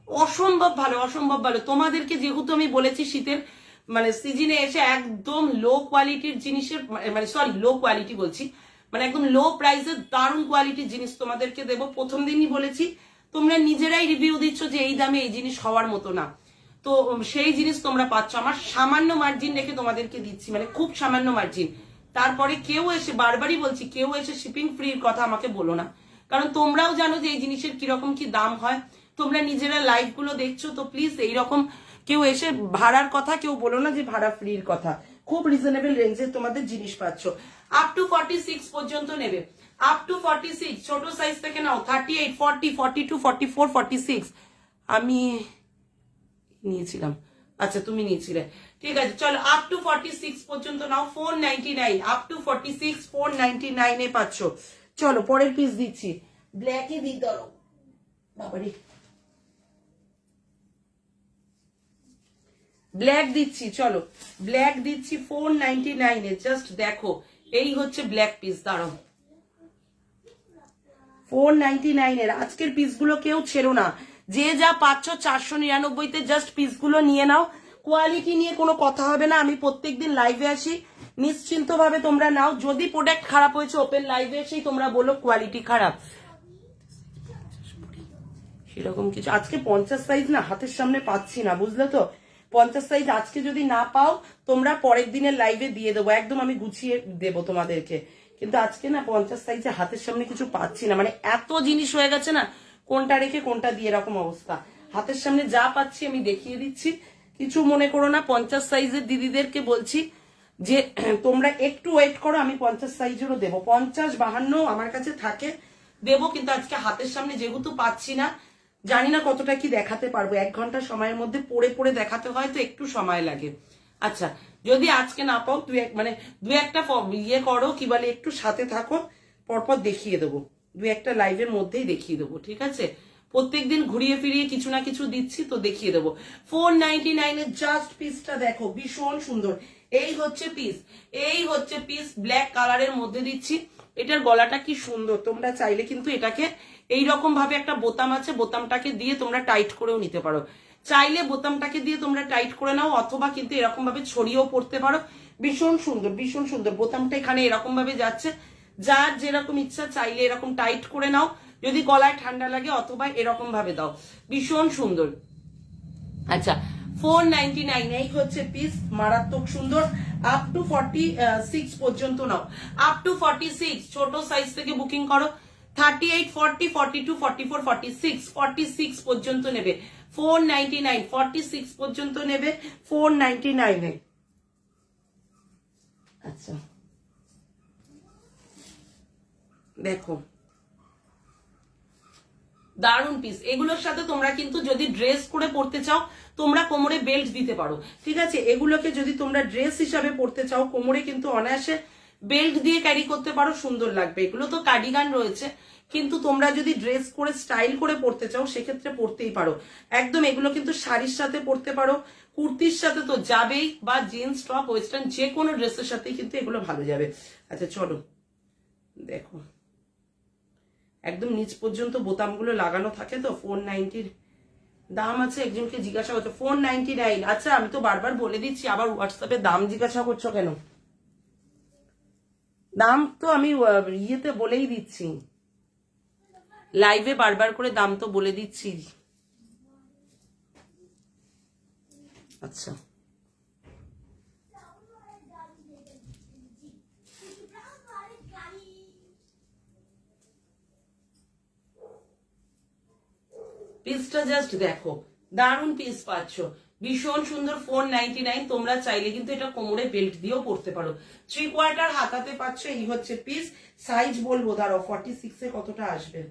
অসম্ভব ভালো, অসম্ভব ভালো। তোমাদেরকে যেহেতু আমি বলেছি শীতের মানে সিজনে এসে একদম লো কোয়ালিটির জিনিসের, মানে সরি লো কোয়ালিটি বলছি, মানে একদম লো প্রাইসের দারুণ কোয়ালিটির জিনিস তোমাদেরকে দেবো। প্রথম দিনই বলেছি, তোমরা নিজেরাই রিভিউ দিচ্ছ যে এই দামে এই জিনিস হওয়ার মতো না, তো সেই জিনিস তোমরা পাচ্ছ। আমার সামান্য মার্জিন রেখে তোমাদেরকে দিচ্ছি, মানে খুব সামান্য মার্জিন। তারপরে কেউ এসে, বারবারই বলছি, কেউ এসে শিপিং ফ্রির কথা আমাকে বলো না, কারণ তোমরাও জানো যে এই জিনিসের কিরকম কি দাম হয়। তোমরা নিজেরা লাইভ গুলো দেখছো, তো প্লিজ এইরকম কেউ এসে ভাড়ার কথা কেউ বলো না যে ভাড়া ফ্রির কথা। খুব রিজনেবল রেঞ্জে তোমাদের জিনিস পাচ্ছ। আপ টু 46 পর্যন্ত নেবে, আপ টু 46। ছোট সাইজ থেকে নাও 38, 40, 42, 44, 46। আমি নিয়েছিলাম, আচ্ছা তুমি নিয়েছিলে, ঠিক আছে। চলো আপ টু 46 পর্যন্ত নাও, 499, আপ টু 46 499 এ পাচ্ছ। চলো পরের পিস দিচ্ছি, ব্ল্যাকই দিই, ধরো বাবারে, ব্ল্যাক দিচ্ছি। চলো ব্ল্যাক দিচ্ছি 499 এ, জাস্ট দেখো। এই হচ্ছে ব্ল্যাক পিস, দাঁড়াও, 499 এর। আজকের পিসগুলো কেউ ছেড়ো না, যে যা পাচ্ছ 499 তে, জাস্ট পিসগুলো নিয়ে নাও। কোয়ালিটি নিয়ে কোনো কথা হবে না, আমি প্রত্যেকদিন লাইভে আসি, নিশ্চিন্ত ভাবে তোমরা নাও। যদি প্রোডাক্ট খারাপ হয়েছে ওপেন লাইভে এসেই তোমরা বলো কোয়ালিটি খারাপ, সেরকম কিছু। আজকে 50 সাইজ না হাতের সামনে পাচ্ছি না, বুঝলে তো। 50 সাইজ আজকে যদি না পাও তোমরা পরের দিনের লাইভে দিয়ে দেবো, একদম আমি গুছিয়ে দেবো তোমাদেরকে, কিন্তু আজকে না 50 সাইজে হাতের সামনে কিছু পাচ্ছি না, মানে এত জিনিস হয়ে গেছে না, কোনটা রেখে কোনটা দিয়ে এরকম অবস্থা। হাতের সামনে যা পাচ্ছি আমি দেখিয়ে দিচ্ছি, কিছু মনে করো না। 50 সাইজের দিদিদেরকে বলছি যে তোমরা একটু ওয়েট করো, আমি 50 সাইজেরও দেবো, 50, 52 আমার কাছে থাকে দেবো, কিন্তু আজকে হাতের সামনে যেহেতু পাচ্ছি না, জানি না কতটা কি দেখাতে পারবো। 1 ঘন্টা সময়ের মধ্যে পড়ে পড়ে দেখাতে হয় তো একটু সময় লাগে। আচ্ছা, যদি আজকে না পাও দু একটা ইয়ে করো, কি বলে, একটু সাথে থাকো, পরপর দেখিয়ে দেবো, 2-1টা লাইভের মধ্যেই দেখিয়ে দেবো, ঠিক আছে? প্রত্যেকদিন ঘুরিয়ে ফিরিয়ে কিছু না কিছু দিচ্ছি তো দেখিয়ে দেবো। 499 এর জাস্ট পিসটা দেখো, ভীষণ সুন্দর। এই হচ্ছে পিস ব্ল্যাক কালারের মধ্যে দিচ্ছি। এটার গলাটা কি সুন্দর, তোমরা চাইলে কিন্তু এটাকে এইরকম ভাবে একটা বোতাম আছে, বোতামটাকে দিয়ে তোমরা টাইট করেও নিতে পারো। চাইলে বোতামটাকে দিয়ে তোমরা টাইট করে নাও, অথবা কিন্তু এরকম ভাবে ছড়িয়েও পড়তে পারো। ভীষণ সুন্দর, ভীষণ সুন্দর। বোতামটা এখানে এরকম ভাবে যাচ্ছে, যার যেরকম ইচ্ছা চাইলে এরকম টাইট করে নাও, যদি গলায় ঠান্ডা লাগে, অথবা এরকম ভাবে দাও, ভীষণ সুন্দর। আচ্ছা, 499 এই হচ্ছে পিস, মারাত্মক সুন্দর। আপ টু 46 পর্যন্ত নাও, আপ টু 46, ছোট সাইজ থেকে বুকিং করো। 38, 40, 42, 44, 46, 46 পর্যন্ত নেবে 499, 46 পর্যন্ত নেবে 499 এ। আচ্ছা, দেখো দারুন পিস। এগুলোর সাথে তোমরা কিন্তু যদি ড্রেস করে পড়তে চাও, তোমরা কোমরে বেল্ট দিতে পারো, ঠিক আছে? এগুলোকে যদি তোমরা ড্রেস হিসাবে পড়তে চাও, কোমরে কিন্তু অনায়াসে বেল্ট দিয়ে ক্যারি করতে পারো, সুন্দর লাগবে। এগুলো তো কার্ডিগান রয়েছে, কিন্তু তোমরা যদি ড্রেস করে স্টাইল করে পড়তে চাও সেক্ষেত্রে পড়তেই পারো একদম। এগুলো কিন্তু শাড়ির সাথে পড়তে পারো, কুর্তির সাথে তো যাবেই, বা জিন্স টপ ওয়েস্টার্ন যে কোনো ড্রেসের সাথেই কিন্তু এগুলো ভালো যাবে। আচ্ছা চলো দেখো, একদম নিচ পর্যন্ত বোতামগুলো লাগানো থাকে তো। 490 দাম আছে, একজনকে জিজ্ঞাসা করছো 499। আচ্ছা, আমি তো বারবার বলে দিচ্ছি, আবার হোয়াটসঅ্যাপে দাম জিজ্ঞাসা করছো কেন? দাম তো আমি ইয়েতে বলেই দিচ্ছি, লাইভে বারবার করে দাম তো বলে দিচ্ছি। আচ্ছা, পিসটা জাস্ট দেখো, দারুন পিস পাচ্ছ, ভীষণ সুন্দর। 499। তোমরা চাইলে কিন্তু এটা কোমরে বেল্ট দিয়েও পড়তে পারো। 3/4 হাতাতে পাচ্ছ। এই হচ্ছে পিস। সাইজ বলবো, দাঁড়াও 46 এ কতটা আসবে।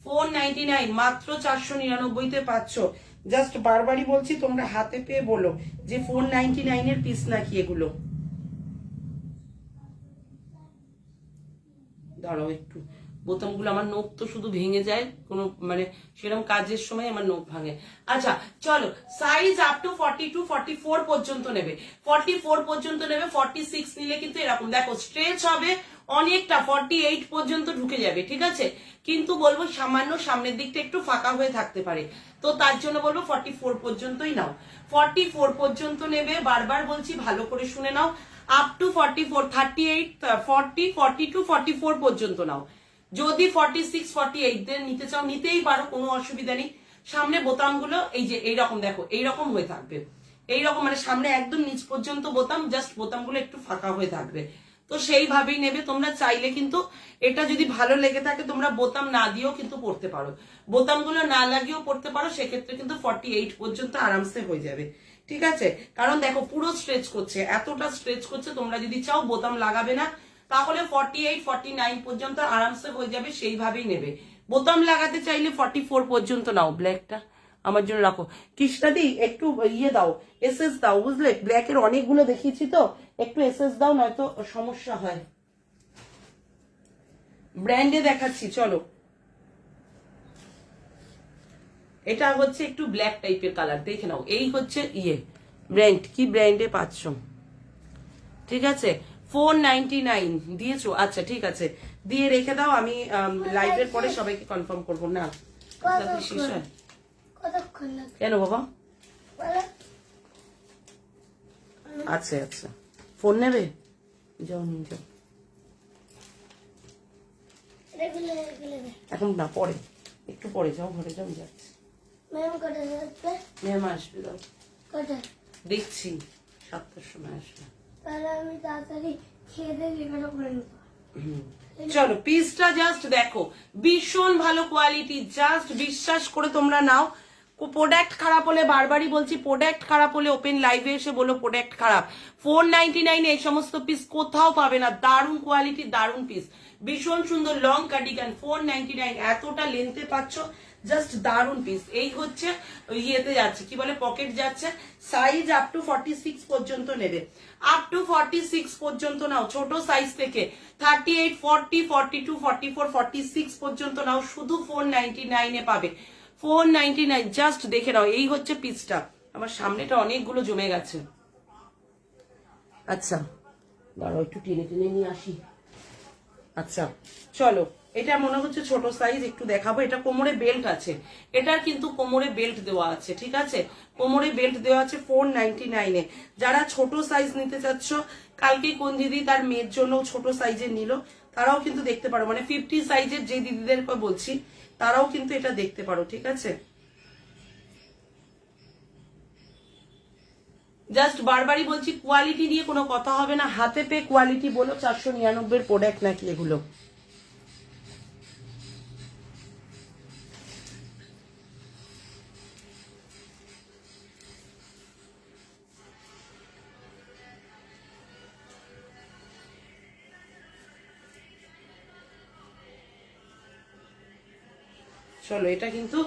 499 মাত্র 499 তে পাচ্ছ। জাস্ট বারবারই বলছি, তোমরা হাতে পেয়ে বলো যে 499 এর পিস নাকি এগুলো। দাঁড়াও একটু, বোতামগুলো আমার নখ তো শুধু ভেঙে যায়, কোনো মানে সেরকম কাজের সময় আমার নখ ভাঙে। আচ্ছা চলো, সাইজ আপ টু 42, 44 পর্যন্ত নেবে, 44 পর্যন্ত নেবে। 46 নিলে কিন্তু এরকম দেখো স্ট্রেচ হবে অনেকটা, 48 পর্যন্ত ঢুকে যাবে, ঠিক আছে? কিন্তু বলবো সামান্য সামনের দিকটা একটু ফাঁকা হয়ে থাকতে পারে, তো তার জন্য বলবো 44 পর্যন্তই নাও। 44 পর্যন্ত নেবে, বারবার বলছি ভালো করে শুনে নাও। আপ টু 44, 38, 40, 42, 44 পর্যন্ত নাও। যদি 46, 48 দের নিতে চাও নিতেই পারো, কোনো অসুবিধা নেই। সামনে বোতামগুলো এই যে এইরকম দেখো, এইরকম হয়ে থাকবে, এইরকম মানে সামনে একদম নিচ পর্যন্ত বোতাম, জাস্ট বোতামগুলো একটু ফাঁকা হয়ে থাকবে, তো সেইভাবেই নেবে। তোমরা চাইলে কিন্তু এটা যদি ভালো লেগে থাকে, তোমরা বোতাম না দিয়েও কিন্তু পড়তে পারো, বোতামগুলো না লাগিয়েও পড়তে পারো, সেক্ষেত্রে কিন্তু 48 পর্যন্ত আরামসে হয়ে যাবে, ঠিক আছে? কারণ দেখো পুরো স্ট্রেচ করছে, এতটা স্ট্রেচ করছে। তোমরা যদি চাও বোতাম লাগাবে না, তাহলে 48, 49 পর্যন্ত আরামসে হয়ে যাবে, সেইভাবেই নেবে। বোতাম লাগাতে চাইলে 44 পর্যন্ত নাও। ব্ল্যাকটা আমার জন্য রাখো। কৃষ্ণাদি একটু ইয়ে দাও, এসএস দাও, বুঝলে? ব্ল্যাকের অনেকগুলো দেখিয়েছি তো, একটু এসএস দাও, নয়তো সমস্যা হয়। ব্র্যান্ডে দেখাচ্ছি, চলো। এটা হচ্ছে একটু ব্ল্যাক টাইপের কালার, দেখে নাও। এই হচ্ছে ইয়ে ব্র্যান্ড, কি ব্র্যান্ডে পাচ্ছ, ঠিক আছে? 499 দিয়েছো? আচ্ছা ঠিক আছে, দিয়ে রেখে দাও। আমি লাইভের পরে সবাইকে কনফার্ম করবো না। শেষ হয় কেন বাবা? আচ্ছা আচ্ছা, ফোন নেবে? যাও নিয়ে যাও, এখন না, পরে, একটু পরে যাও, ঘরে যাও, যাচ্ছি। ম্যাম আসবে, দাও দেখছি 7টার সময় আসবে। তাহলে আমি তাড়াতাড়ি খেয়ে দিয়ে লেখাটা করে নেবো। চলো পিসটা জাস্ট দেখো, ভীষণ ভালো কোয়ালিটি, জাস্ট বিশ্বাস করে তোমরা নাও। প্রোডাক্ট খারাপ হলে, বারবারই বলছি, প্রোডাক্ট খারাপ হলে ওপেন লাইভে এসে বলো প্রোডাক্ট খারাপ। 499 এই সমস্ত পিস কোথাও পাবে না। দারুণ কোয়ালিটি, দারুণ পিস, ভীষণ সুন্দর লং কার্ডিগান, 499, এতটা লেন্থে পাচ্ছ, জাস্ট দারুণ পিস। এই হচ্ছে ইয়েতে যাচ্ছে, কি বলে, পকেট যাচ্ছে। সাইজ আপ টু 46 পর্যন্ত নেবে, আপ টু 46 পর্যন্ত নাও, ছোট সাইজ থেকে 38, 40, 42, 44, 46 পর্যন্ত নাও, শুধু 499 এ পাবে। 499, জাস্ট দেখে নাও। এই হচ্ছে পিসটা। আমার সামনেটা অনেকগুলো জমে গেছে। আচ্ছা দাঁড়াও, একটু টেনে টেনে নিয়ে আসি। আচ্ছা চলো, এটা মনে হচ্ছে ছোট সাইজ, একটু দেখাবো। এটা কোমরে বেল্ট আছে, এটার কিন্তু কোমরে বেল্ট দেওয়া আছে, ঠিক আছে, কোমরে বেল্ট দেওয়া আছে 499 এ। যারা ছোট সাইজ নিতে চাচ্ছ, কালকে কোন দিদি তার মেয়ের জন্য ছোট সাইজের নিল, তারাও কিন্তু দেখতে পারো, মানে 50 সাইজের যে দিদিদের বলছি তারাও কিন্তু এটা দেখতে পারো, ঠিক আছে। জাস্ট বারবারই বলছি, কোয়ালিটি নিয়ে কোনো কথা হবে না, হাতে পেয়ে কোয়ালিটি বলো। 499 প্রোডাক্ট নাকি এগুলো? চলো, এটা কিন্তু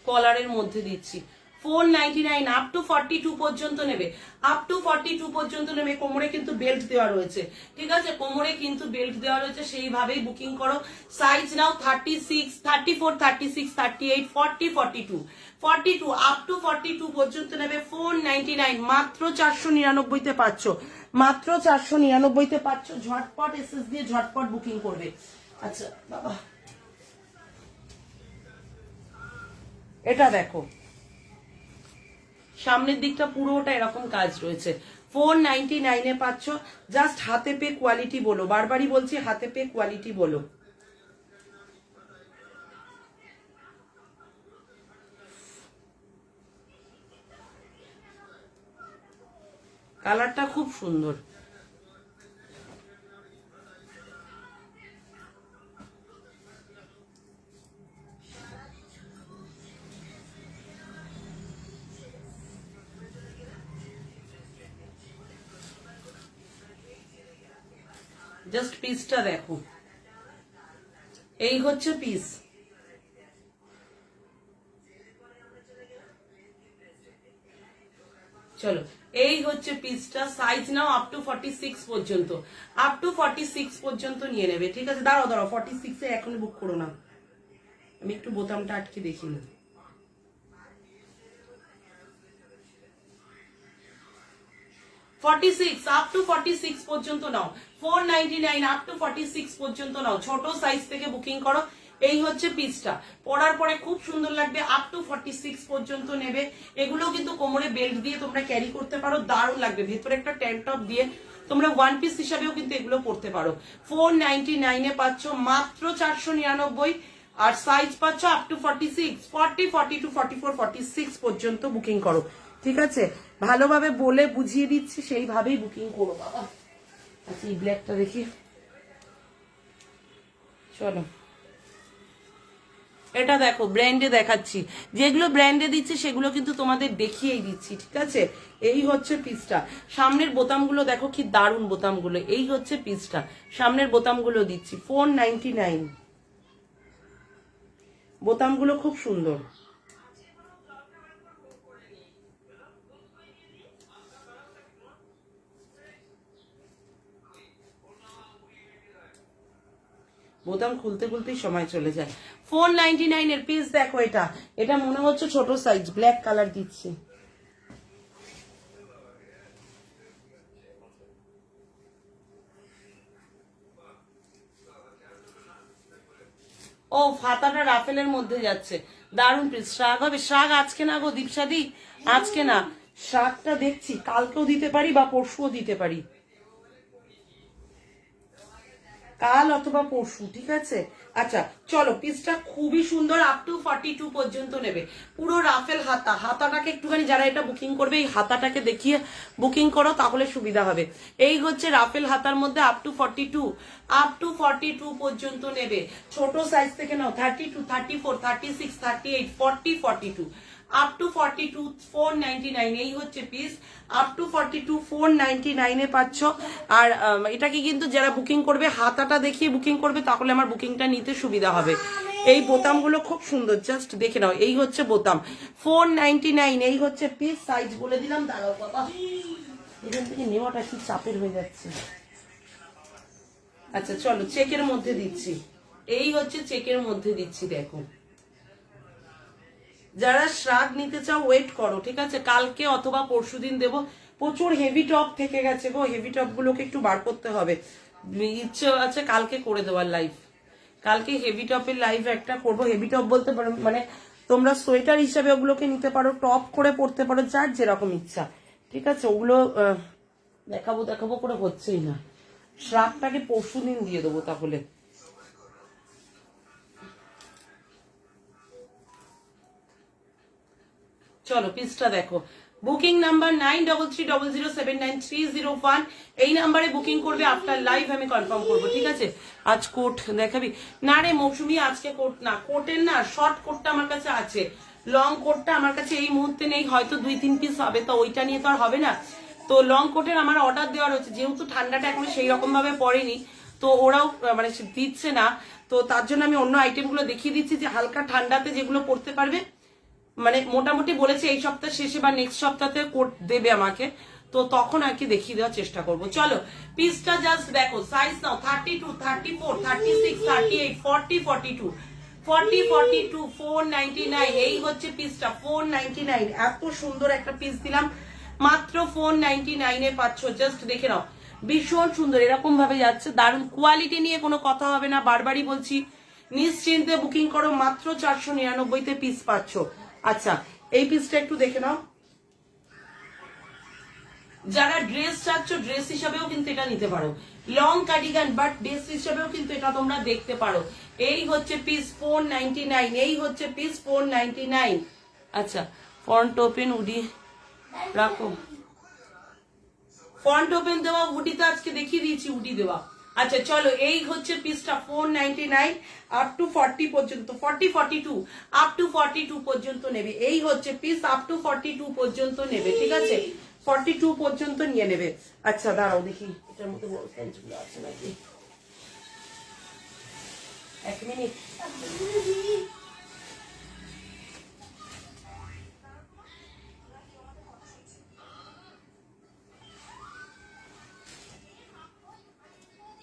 কলারের মধ্যে দিচ্ছি, 499, আপ টু 42 পর্যন্ত নেবে, আপ টু 42 পর্যন্ত নেবে। কোমরে কিন্তু বেল্ট দেওয়া রয়েছে, ঠিক আছে, কোমরে কিন্তু বেল্ট দেওয়া রয়েছে, সেইভাবেই বুকিং করো। সাইজ নাও 36, 34, 36, 38, 40, 42, 42, আপ টু 42 পর্যন্ত নেবে। 499, মাত্র 499 তে পাচ্ছ, মাত্র 499 তে পাচ্ছ। ঝটপট এসএস দিয়ে ঝটপট বুকিং করবে। আচ্ছা বাবা, এটা দেখো, সামনের দিকটা পুরোটা এরকম কাজ রয়েছে। 499 এ পাচ্ছ, জাস্ট হাতে পে কোয়ালিটি বলো, বারবারই বলছি হাতে পে কোয়ালিটি বলো। কালারটা খুব সুন্দর। জাস্ট পিসটা দেখো, এই হচ্ছে পিস। চলো, এই হচ্ছে পিসটা। সাইজ নাও আপ টু 46 পর্যন্ত, আপ টু 46 পর্যন্ত নিয়ে নেবে, ঠিক আছে। দাঁড়াও দাঁড়াও, 46 এ এখন বুক করো না, আমি একটু বোতামটা আটকে দেখি না। 46, আপ টু 46 পর্যন্ত নাও, 499, আপ টু 46 পর্যন্ত নাও, ছোট সাইজ থেকে বুকিং করো। এই হচ্ছে পিসটা, পরার পরে খুব সুন্দর লাগবে। আপ টু 46 পর্যন্ত নেবে। এগুলো কিন্তু কোমরে বেল্ট দিয়ে তোমরা ক্যারি করতে পারো, দারুণ লাগবে। ভেতরে একটা ট্যাঙ্ক টপ দিয়ে তোমরা ওয়ান পিস হিসাবেও কিন্তু এগুলো পড়তে পারো। 499 এ পাচ্ছ, মাত্র 499। আর সাইজ পাচ্ছ আপ টু 46, 40, 42, 44, 46 পর্যন্ত বুকিং করো, ঠিক আছে। ভালোভাবে বলে বুঝিয়ে দিচ্ছি, সেইভাবেই বুকিং করো বাবা। আচ্ছা, এই ব্ল্যাকটা দেখি। চলো, এটা দেখো, ব্র্যান্ডে দেখাচ্ছি, যেগুলো ব্র্যান্ডে দিচ্ছি সেগুলো কিন্তু তোমাদের দেখিয়েই দিচ্ছি, ঠিক আছে। এই হচ্ছে পিসটা। সামনের বোতামগুলো দেখো কি দারুণ বোতামগুলো। এই হচ্ছে পিসটা, সামনের বোতামগুলো দিচ্ছি 499। বোতামগুলো খুব সুন্দর। বোতাম খুলতে খুলতেই সময় চলে যায়। 499 এর পিস দেখো, এটা এটা মনে হচ্ছে ছোট সাইজ, ব্ল্যাক কালার দিচ্ছি। ও, ফাতাটা রাফেলের মধ্যে যাচ্ছে, দারুণ পিস। শাক হবে, শাক আজকে না গো দীপসাদি, আজকে না। শাকটা দেখছি কালকেও দিতে পারি বা পরশুও দিতে পারি। কাল অথবা পরশু, ঠিক আছে। আচ্ছা চলো, পিসটা খুবই সুন্দর, আপ টু 42 পর্যন্ত নেবে। পুরো রাফেল হাতা, হাতাটাকে একটুখানি যারা এটা বুকিং করবে এই হাতাটাকে দেখিয়ে বুকিং করো, তাহলে সুবিধা হবে। এই হচ্ছে রাফেল হাতার মধ্যে আপ টু 42 পর্যন্ত নেবে। ছোট সাইজ থেকে নাও 32, 34, 36, 38, 40, 42 আপ টু 42 499। এই হচ্ছে পিস, আপ টু 42 499 এ পাচ্ছ। আর এটাকে কিন্তু যারা বুকিং করবে হাতাটা দেখিয়ে বুকিং করবে, তাহলে আমার বুকিংটা নিতে সুবিধা হবে। এই বোতামগুলো খুব সুন্দর, জাস্ট দেখে নাও। এই হচ্ছে বোতাম 499। এই হচ্ছে পিস, সাইজ বলে দিলাম। দাঁড়াও বাবা, এখান থেকে নেওয়াটা কি চাপের হয়ে যাচ্ছে। আচ্ছা চলো, চেকের মধ্যে দিচ্ছি। এই হচ্ছে চেকের মধ্যে দিচ্ছি, দেখো। যারা শ্রাদ নিতে চাও ওয়েট করো, ঠিক আছে, কালকে অথবা পরশুদিন দেবো। প্রচুর হেভি টপ থেকে গেছে গো, হেভি টপ গুলোকে একটু বার করতে হবে। ইচ্ছে আছে কালকে করে দেওয়ার লাইভ, কালকে হেভি টপের লাইভ একটা করব। হেভি টপ বলতে পারো মানে তোমরা সোয়েটার হিসাবে ওগুলোকে নিতে পারো, টপ করে পরতে পারো, যার যেরকম ইচ্ছা, ঠিক আছে। ওগুলো দেখাবো করে হচ্ছেই না। শ্রাদটাকে পরশুদিন দিয়ে দেবো তাহলে। চলো পিসটা দেখো। Booking number 9330079301। এই নাম্বারে বুকিং করবে, আফটার লাইভ আমি কনফার্ম করবো, ঠিক আছে। আজ কোট দেখাবি না রে মৌসুমি, আজকে কোট না, কোটের না শর্ট কোটটা আমার কাছে আছে, লং কোটটা আমার কাছে এই মুহূর্তে নেই, হয়তো 2-3 পিস হবে, তো ওইটা নিয়ে তো আর হবে না। তো লং কোটের আমার অর্ডার দেওয়া রয়েছে, যেহেতু ঠান্ডাটা এখন সেই রকম ভাবে পড়েনি, তো ওরাও মানে দিচ্ছে না, তো তার জন্য আমি অন্য আইটেম গুলো দেখিয়ে দিচ্ছি যে হালকা ঠান্ডাতে যেগুলো পড়তে পারবে। মানে মোটামুটি বলেছে এই সপ্তাহ শেষে বা নেক্সট সপ্তাহে কোট দেবে আমাকে, তো তখন আর কি দেখিয়ে দেওয়ার চেষ্টা করব। চলো পিসটা জাস্ট দেখো, সাইজ নাও 32, 34, 36, 38, 40, 42 40, 42 499। এই হচ্ছে পিসটা 499। এত সুন্দর একটা পিস দিলাম, মাত্র 499 এ পাচ্ছ। জাস্ট দেখে নাও, ভীষণ সুন্দর, এরকম ভাবে যাচ্ছে, দারুণ কোয়ালিটি নিয়ে কোনো কথা হবে না, বারবারই বলছি। নিশ্চিন্তে বুকিং করো, মাত্র 499 তে পিস পাচ্ছ। আচ্ছা এই পিসটা একটু দেখে নাও। যারা ড্রেস চাচ্ছ ড্রেস হিসাবেও কিন্তু এটা নিতে পারো, লং কার্ডিগান, বাট ড্রেস হিসাবেও কিন্তু এটা তোমরা দেখতে পারো। এই হচ্ছে পিস 499। এই হচ্ছে পিস 499। আচ্ছা ফ্রন্ট ওপেন উডি রাখো, ফ্রন্ট ওপেন দেওয়া, উডিতে আজকে দেখিয়ে দিয়েছি উডি দেওয়া। আচ্ছা চলো, এই হচ্ছে পিসটা 499 আপ টু 40 পর্যন্ত, 40, 42 আপ টু 42 পর্যন্ত নেবে। এই হচ্ছে পিস, আপ টু 42 পর্যন্ত নেবে, ঠিক আছে, 42 পর্যন্ত নিয়ে নেবে। আচ্ছা দাঁড়াও দেখি এটার মধ্যে বড় সাইজ গুলো আছে নাকি, এক মিনিট।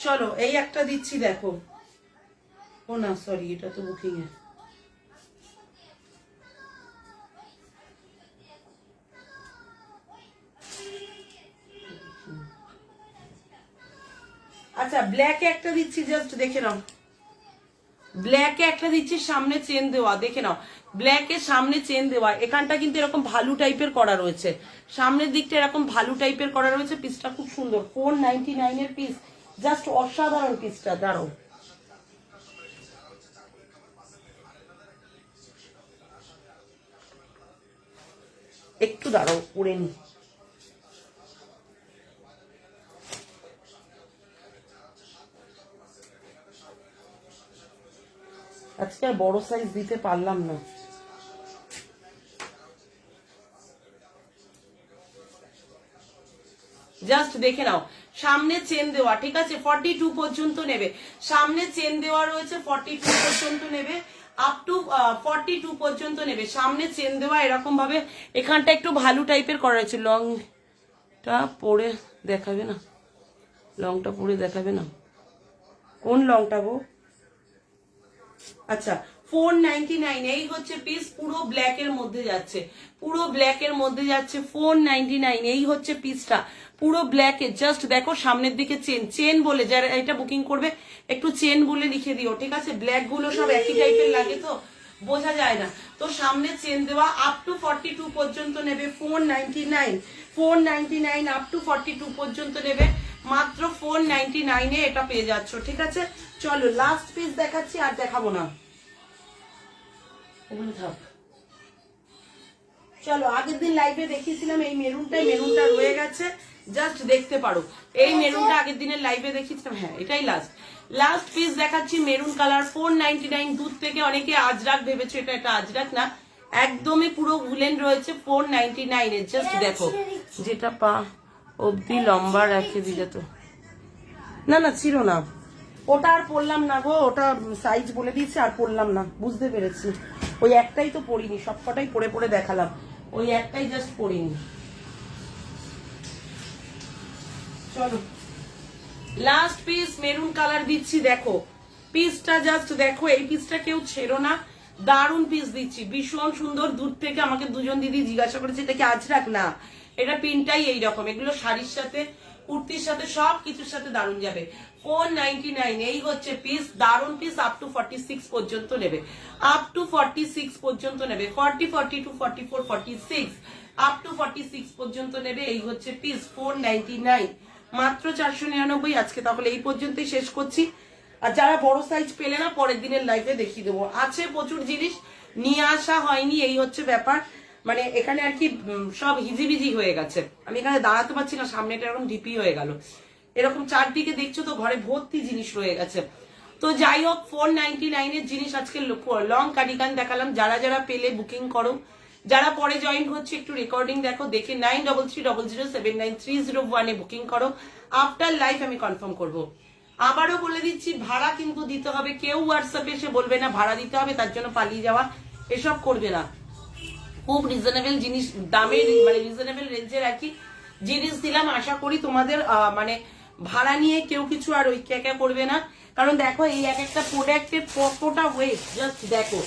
চলো এই একটা দিচ্ছি দেখো। ও না সরি, এটা তো বুকিং এ। আচ্ছা ব্ল্যাকে একটা দিচ্ছি, জাস্ট দেখে নাও। ব্ল্যাকে একটা দিচ্ছি, সামনে চেন দেওয়া, দেখে নাও। ব্ল্যাকে সামনে চেন দেওয়া, এখানটা কিন্তু এরকম ভালু টাইপের করা রয়েছে, সামনের দিকটা এরকম ভালু টাইপের করা রয়েছে। পিসটা খুব সুন্দর, 499 এর পিস, জাস্ট অসাধারণ পিসটা। দাঁড়াও একটু দাঁড়াও, পরে নি। আজকে আর বড় সাইজ দিতে পারলাম না। জাস্ট দেখে নাও, সামনে চেন দেওয়া, ঠিক আছে, 42 পর্যন্ত নেবে। সামনে চেন দেওয়া রয়েছে, 42 পর্যন্ত নেবে, আপ টু 42 পর্যন্ত নেবে। সামনে চেন দেওয়া এরকম ভাবে, এখানটা একটু ভালো টাইপের করা হয়েছে। লংটা পরে দেখাবে না, লংটা পরে দেখাবে না, কোন লংটা গো? আচ্ছা 499। এই হচ্ছে পিস, পুরো ব্ল্যাক এর মধ্যে যাচ্ছে, পুরো ব্ল্যাক এর মধ্যে যাচ্ছে, 499। এই হচ্ছে পিসটা পুরো ব্ল্যাক এর। জাস্ট দেখো সামনের দিকে চেন, চেন বলে যারা এটা বুকিং করবে একটু চেন বলে লিখে দিও, ঠিক আছে। ব্ল্যাক গুলো সব একই টাইপের লাগে তো বোঝা যায় না, তো সামনে চেন দেওয়া, আপ টু 42 পর্যন্ত নেবে 499। 499 আপ টু 42 পর্যন্ত নেবে। মাত্র 499 এ এটা পেয়ে যাচ্ছ, ঠিক আছে? চলো লাস্ট পিস দেখাচ্ছি, আর দেখাবো না, ওগুলো থাক। চলো আগের দিন লাইভে দেখিয়েছিলাম এই মেরুনটা রয়ে গেছে, জাস্ট দেখতে পারো। এই মেরুনটা আগের দিনের লাইভে দেখিয়েছিলাম, হ্যাঁ এটাই লাস্ট পিস দেখাচ্ছি। মেরুন কালার 499, দূর থেকে অনেকে আজরাক ভেবেছো, এটা আজরাক না, একদমই পুরো উলেন রয়েছে 499 এর। জাস্ট দেখো, যেটা পা অব্দি লম্বা রেখে দিলে তো না না ছিল না, ওটা আর পরলাম না গো, ওটা সাইজ বলে দিয়েছে আর পরলাম না, বুঝতে পেরেছি। ওই একটাই তো পরিনি, সবকটাই পরে পরে দেখালাম, ওই একটাই জাস্ট পরিনি। চলো লাস্ট পিস মেরুন কালার দিচ্ছি, দেখো পিসটা জাস্ট দেখো, এই পিসটা কেউ ছেড়ো না, দারুন পিস দিচ্ছি, ভীষণ সুন্দর। দূর থেকে আমাকে দুজন দিদি জিজ্ঞাসা করেছে এটা কি আজরাক, না এটা পিনটাই এইরকম, এগুলো শাড়ির সাথে কুর্তির সাথে সব কিছুর সাথে দারুন যাবে। 499 এই হচ্ছে পিস, দারুন পিস। আপ টু 46 পর্যন্ত নেবে, আপ টু 46 পর্যন্ত নেবে, 40, 42, 44, 46 আপ টু 46 পর্যন্ত নেবে। এই হচ্ছে পিস 499, মাত্র 499 আজকে। তাহলে এই পর্যন্তই শেষ করছি, আর যারা বড় সাইজ পেলে না পরের দিনের লাইভে দেখিয়ে দেবো। আছে প্রচুর জিনিস, নিয়ে আসা হয়নি, এই হচ্ছে ব্যাপার। মানে এখানে আর কি সব হিজিবিজি হয়ে গেছে, আমি এখানে দাঁড়াতে পারছি না, সামনেটা এরকম ঢিপি হয়ে গেল, এরকম চারদিকে দেখছো তো ঘরে ভর্তি জিনিস রয়ে গেছে। তো যাই হোক 499 এর জিনিস আজকে লং কার্ডিগান দেখালাম। যারা যারা পেলে বুকিং করো, যারা পরে জয়েন হচ্ছে একটু রেকর্ডিং দেখো, দেখে 9330079301 এ বুকিং করো। আফটার লাইফ আমি কনফার্ম করব। আবারও বলে দিচ্ছি, ভাড়া কিন্তু দিতে হবে, কেউ হোয়াটসঅ্যাপে এসে বলবে না ভাড়া দিতে হবে, তার জন্য পালিয়ে যাওয়া এসব করবে না। খুব রিজনেবল জিনিস, দামের মানে রিজনেবল রেঞ্জের আর কি জিনিস দিলাম। আশা করি তোমাদের মানে ভাড়া নিয়ে কেউ কিছু আর ওই ক্যাকা করবে না। কারণ দেখো এই এক একটা প্রোডাক্টের কতটা ওয়েট, জাস্ট দেখো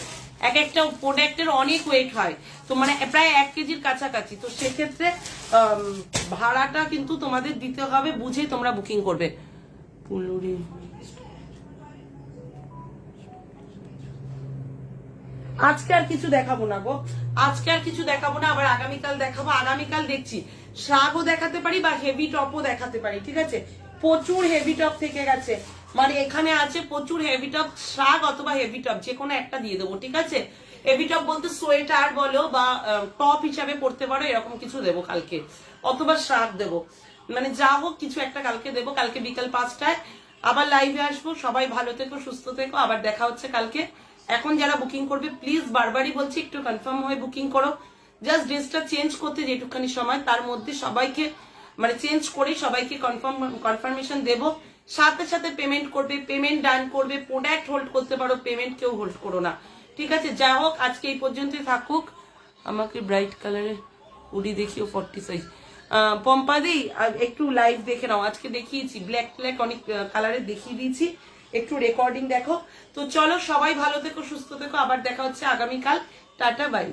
এক একটা প্রোডাক্টের অনেক ওয়েট হয়, তো মানে প্রায় 1 কেজির কাছাকাছি। তো সেক্ষেত্রে ভাড়াটা কিন্তু তোমাদের দিতে হবে, বুঝে তোমরা বুকিং করবে। পুলুরি আজকে আর কিছু দেখাবো না গো, আজকে আর কিছু দেখাবো না, আবার আগামীকাল দেখাবো। আগামীকাল দেখছি শাগও দেখাতে পারি বা হেভি টপও দেখাতে পারি, ঠিক আছে? প্রচুর হেভি টপ থেকে গেছে, মানে এখানে আছে প্রচুর হেভি টপ, শাগ অথবা হেভি টপ যে কোনো একটা দিয়ে দেবো, ঠিক আছে? হেভি টপ বলতে সোয়েটার বলো বা টপ হিসাবে পড়তে পারো, এরকম কিছু দেবো কালকে, অথবা শাগ দেবো, মানে যা হোক কিছু একটা কালকে দেবো। কালকে বিকাল 5টায় আবার লাইভে আসবো। সবাই ভালো থেকো, সুস্থ থেকো, আবার দেখা হচ্ছে কালকে। এখন যারা বুকিং করবে প্লিজ বারবারই বলছি একটু কনফার্ম হয়ে বুকিং করো। জাস্ট ড্রেসটা চেঞ্জ করতে যেটুখানি সময়, তার মধ্যে সবাইকে মানে চেঞ্জ করে সবাইকে কনফার্মেশন দেবো। সাথে সাথে পেমেন্ট করবে, পেমেন্ট ডান করবে। প্রোডাক্ট হোল্ড করতে পারো, পেমেন্ট কেউ হোল্ড করো না, ঠিক আছে? যা হোক আজকে এই পর্যন্তই থাকুক। আমাকে ব্রাইট কালারের উড়ি দেখিও 40 সাইজ। পম্পাদি একটু লাইভ দেখে নাও, আজকে দেখিয়েছি ব্ল্যাক অনেক কালারের দেখিয়ে দিয়েছি, একটু রেকর্ডিং দেখো। তো চলো সবাই ভালো থেকো, সুস্থ থেকো, আবার দেখা হচ্ছে আগামীকাল। Tata bye.